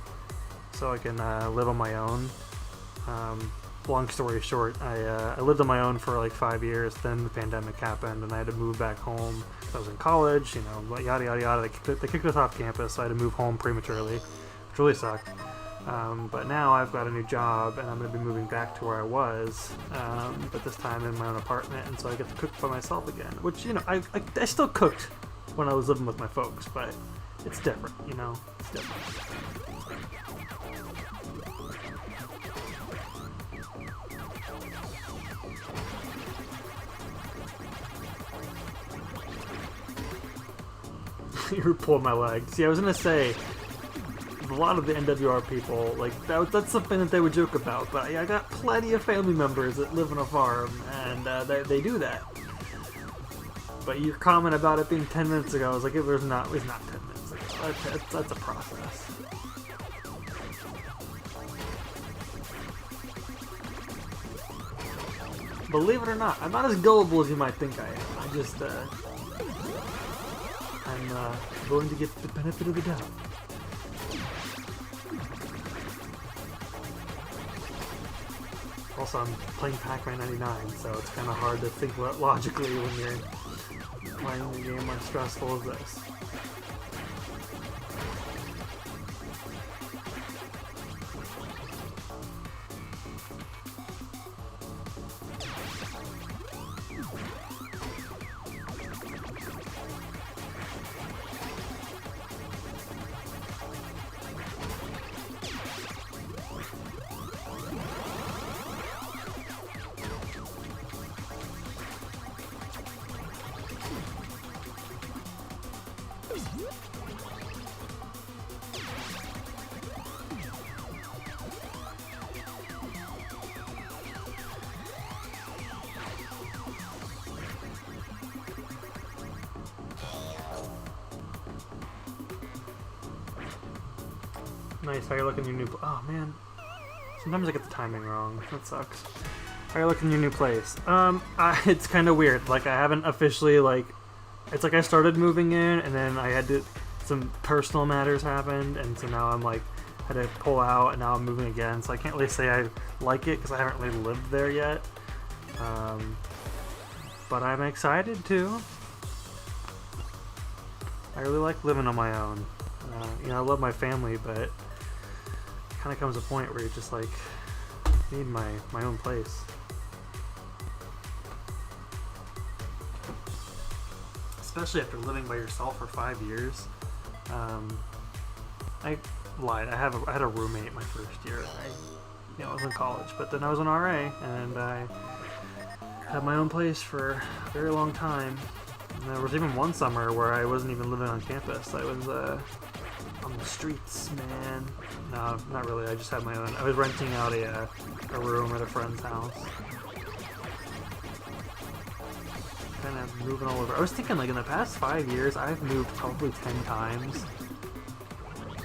so I can live on my own. Long story short, I lived on my own for like 5 years, then the pandemic happened and I had to move back home. I was in college, you know, yada yada yada. They kicked us off campus, so I had to move home prematurely, which really sucked. But now I've got a new job and I'm going to be moving back to where I was, but this time in my own apartment, and so I get to cook by myself again, which, you know, I still cooked when I was living with my folks, but it's different, you know, it's different. You were pulling my leg. See, I was gonna say, a lot of the NWR people, like, that's something that they would joke about, but I got plenty of family members that live on a farm, and they do that. But your comment about it being 10 minutes ago, I was like, it was not 10 minutes ago. That's a process. Believe it or not, I'm not as gullible as you might think I am. I just, I'm going to get the benefit of the doubt. Also, I'm playing Pac-Man 99, so it's kind of hard to think logically when you're playing a game as stressful as this. Nice, how you looking your new... Oh, man. Sometimes I get the timing wrong. That sucks. How you looking your new place? It's kind of weird. Like, I haven't officially, like... It's like I started moving in, and then I had to... Some personal matters happened, and so now I'm, like... Had to pull out, and now I'm moving again. So I can't really say I like it, because I haven't really lived there yet. But I'm excited, too. I really like living on my own. You know, I love my family, but... Kind of comes a point where you're just like, I need my own place. Especially after living by yourself for 5 years. I lied. I had a roommate my first year. I was in college, but then I was an RA, and I had my own place for a very long time. And there was even one summer where I wasn't even living on campus. I was on the streets, man. No, not really. I just had my own. I was renting out a room at a friend's house. Kind of moving all over. I was thinking, like, in the past 5 years, I've moved probably 10 times.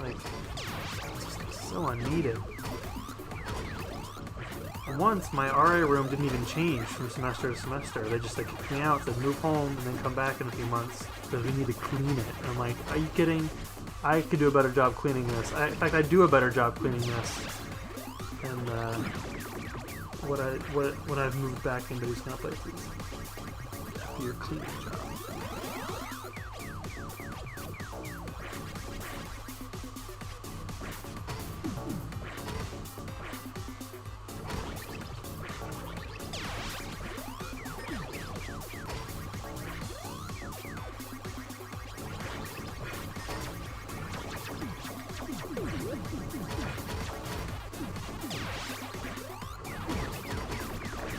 Like, it's just so unneeded. And once, my RA room didn't even change from semester to semester. They just, like, kicked me out, said move home, and then come back in a few months because we need to clean it. And I'm like, are you kidding? I could do a better job cleaning this. In fact, I do a better job cleaning this than what I've moved back into these kind of places. Your cleaning job.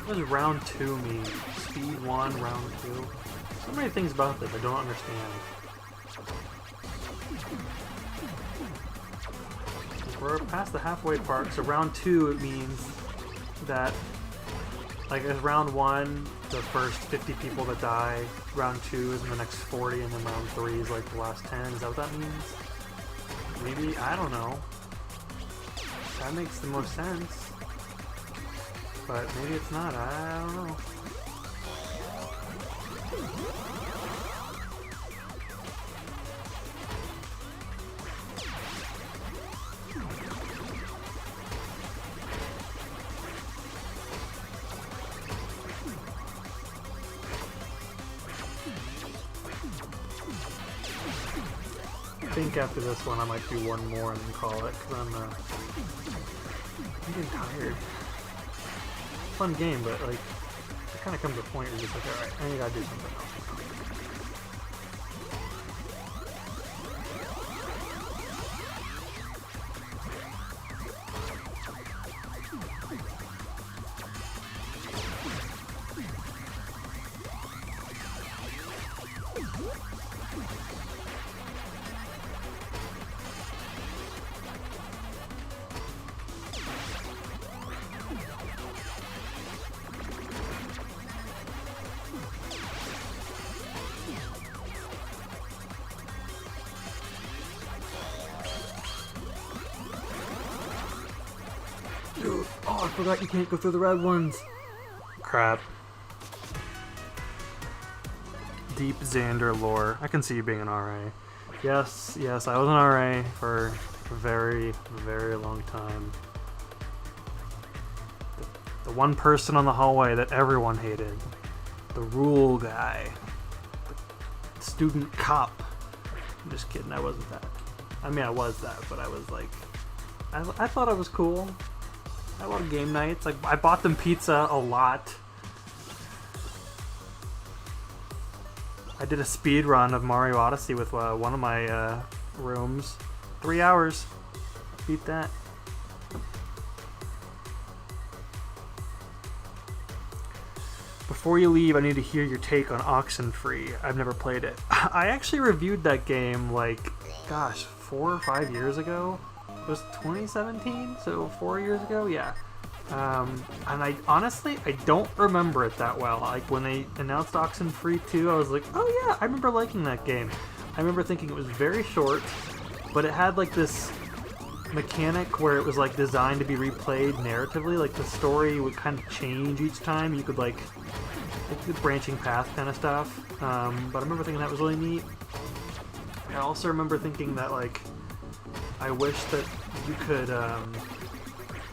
What does round 2 mean? Speed 1, round 2? So many things about this I don't understand. We're past the halfway part, so round 2 it means that, like, as round 1, the first 50 people that die, round 2 is in the next 40, and then round 3 is like the last 10. Is that what that means? Maybe? I don't know. That makes the most sense. But maybe it's not, I don't know. I think after this one I might do one more and then call it, because I'm getting tired. Fun game, but like, it kind of comes to a point where you're just like, alright, I think I gotta do something else. Dude, oh, I forgot you can't go through the red ones. Crap. Deep Xander lore. I can see you being an RA. Yes, yes, I was an RA for a very, very long time. The one person on the hallway that everyone hated. The rule guy. The student cop. I'm just kidding, I wasn't that. I mean, I was that, but I was like... I thought I was cool. I had a lot of game nights. Like, I bought them pizza a lot. I did a speed run of Mario Odyssey with one of my rooms. 3 hours. Beat that. before you leave, I need to hear your take on Oxenfree. I've never played it. I actually reviewed that game like, gosh, 4 or 5 years ago. It was 2017, so 4 years ago, yeah. And I honestly, I don't remember it that well. Like when they announced Oxenfree 2, I was like, oh yeah, I remember liking that game. I remember thinking it was very short, but it had like this mechanic where it was like designed to be replayed narratively. Like the story would kind of change each time. You could like the branching path kind of stuff. But I remember thinking that was really neat. I also remember thinking that like I wish that you could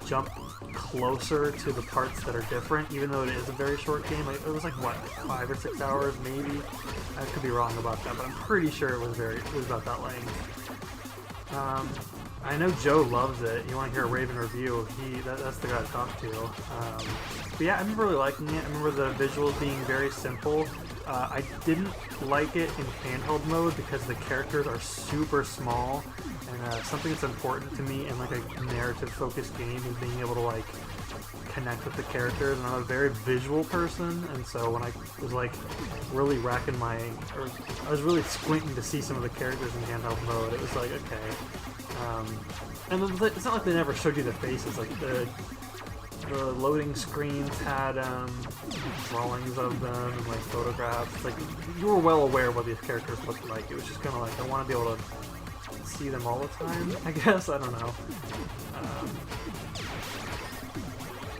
jump closer to the parts that are different, even though it is a very short game. Like, it was like what, 5 or 6 hours maybe. I could be wrong about that, but I'm pretty sure it was about that length. I know Joe loves it. You want to hear a Raven review? That's the guy to talk to. But yeah, I remember really liking it. I remember the visuals being very simple. I didn't like it in handheld mode because the characters are super small, and something that's important to me in like a narrative-focused game is being able to like connect with the characters. And I'm a very visual person, and so when I was like really I was really squinting to see some of the characters in handheld mode, it was like, okay. And it's not like they never showed you their faces. Like the loading screens had drawings of them and like photographs. Like you were well aware of what these characters looked like. It was just kind of like I want to be able to see them all the time, I guess. I don't know.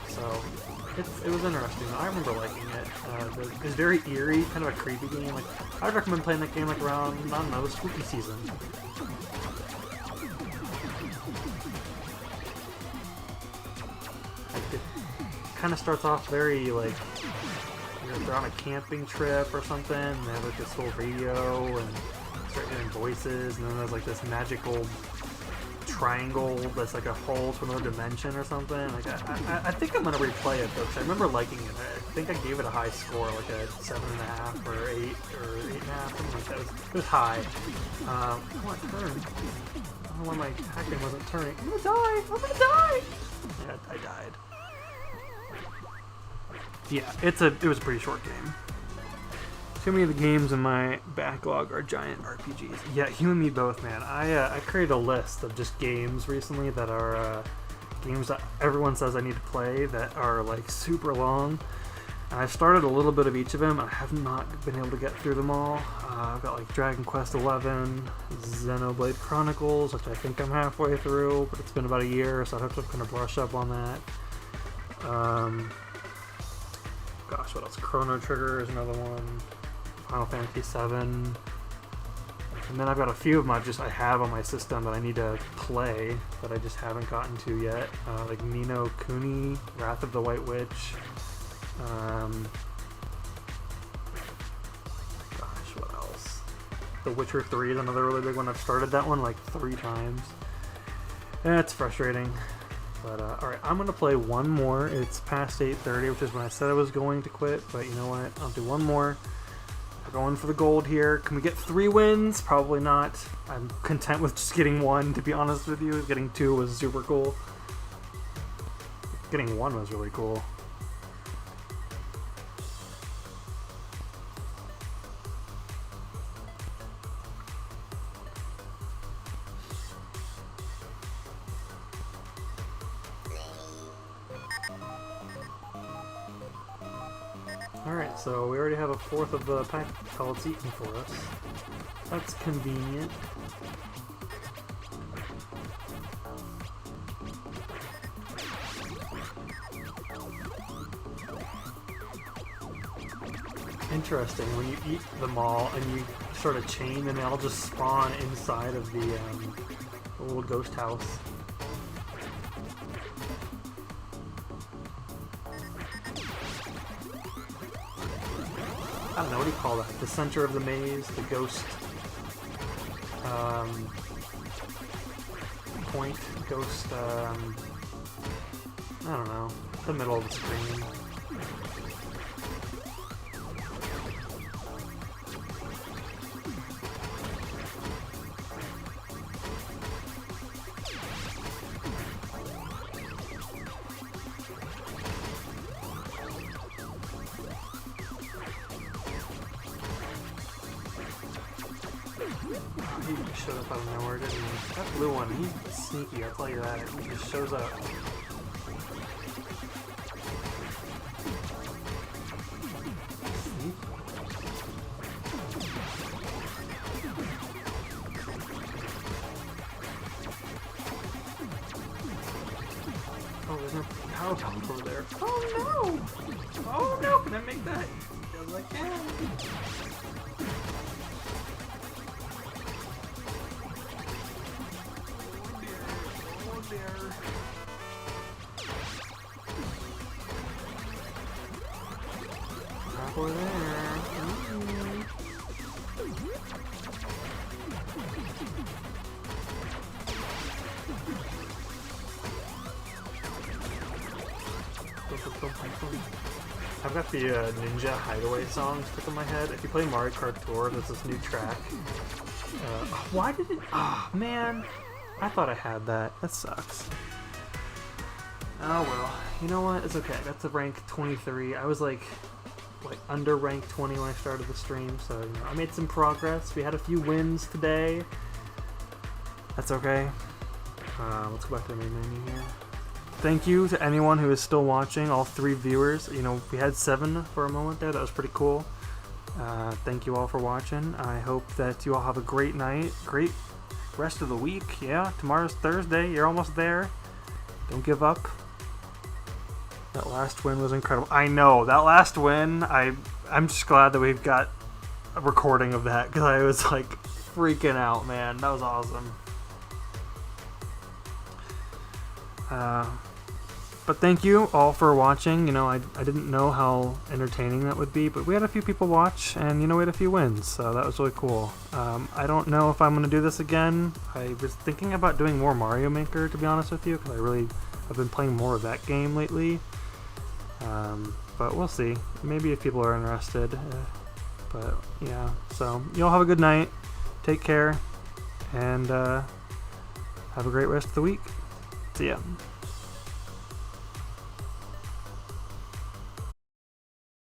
So it was interesting. I remember liking it. It was very eerie, kind of a creepy game. Like I'd recommend playing that game like around, I don't know, spooky season. Like it kind of starts off very like they're on a camping trip or something, and they have like this little radio and start hearing voices, and then there's like this magical triangle that's like a hole to another dimension or something. Like I think I'm gonna replay it though, because I remember liking it. I think I gave it a high score, like a 7.5 or 8 or 8.5, something like that. It was high. Oh, it turned. I don't know why my Pac-Man wasn't turning. I'm gonna die! I'm gonna die! Yeah, I died. Yeah, it was a pretty short game. Too many of the games in my backlog are giant RPGs. Yeah, you and me both, man. I created a list of just games recently that are games that everyone says I need to play that are like super long. And I started a little bit of each of them. I have not been able to get through them all. I've got like Dragon Quest XI, Xenoblade Chronicles, which I think I'm halfway through, but it's been about a year, so I have to kind of brush up on that. Gosh, what else? Chrono Trigger is another one. Final Fantasy VII. And then I've got a few of them I have on my system that I need to play that I just haven't gotten to yet. Like Ni no Kuni, Wrath of the White Witch. Gosh, what else? The Witcher 3 is another really big one. I've started that one like 3 times. And it's frustrating. But, alright, I'm going to play one more. It's past 8:30, which is when I said I was going to quit. But you know what? I'll do one more. We're going for the gold here. Can we get 3 wins? Probably not. I'm content with just getting 1, to be honest with you. Getting 2 was super cool. Getting 1 was really cool. Alright, so we already have a fourth of the pack pellets eaten for us. That's convenient. Interesting, when you eat them all and you start a chain, and they all just spawn inside of the little ghost house. I don't know, what do you call that? The center of the maze, the ghost point, ghost, I don't know, the middle of the screen. He showed up out of nowhere, didn't he? That blue one, he's sneaky, I'll tell you that. He just shows up. Oh, there's no power pump over there. Oh no! Oh no! Can I make that? Yes, I can. Oh dear. Up over there. I've got the Ninja Hideaway song stuck in my head. If you play Mario Kart Tour, there's this new track. Why did it? Oh man, I thought I had that. That sucks. Oh well, you know what? It's okay. I got to rank 23. I was like under rank 20 when I started the stream, so you know, I made some progress. We had a few wins today. That's okay. Let's go back to the main menu here. Thank you to anyone who is still watching, all 3 viewers. You know, we had 7 for a moment there. That was pretty cool. Thank you all for watching. I hope that you all have a great night, great rest of the week. Yeah, tomorrow's Thursday. You're almost there. Don't give up. That last win was incredible. I know, that last win, I'm just glad that we've got a recording of that, because I was like freaking out, man. That was awesome. But thank you all for watching. You know, I didn't know how entertaining that would be, but we had a few people watch, and you know, we had a few wins, so that was really cool. I don't know if I'm going to do this again. I was thinking about doing more Mario Maker, to be honest with you, because I've been playing more of that game lately. But we'll see. Maybe if people are interested. But yeah, so you all have a good night. Take care, and have a great rest of the week. See ya.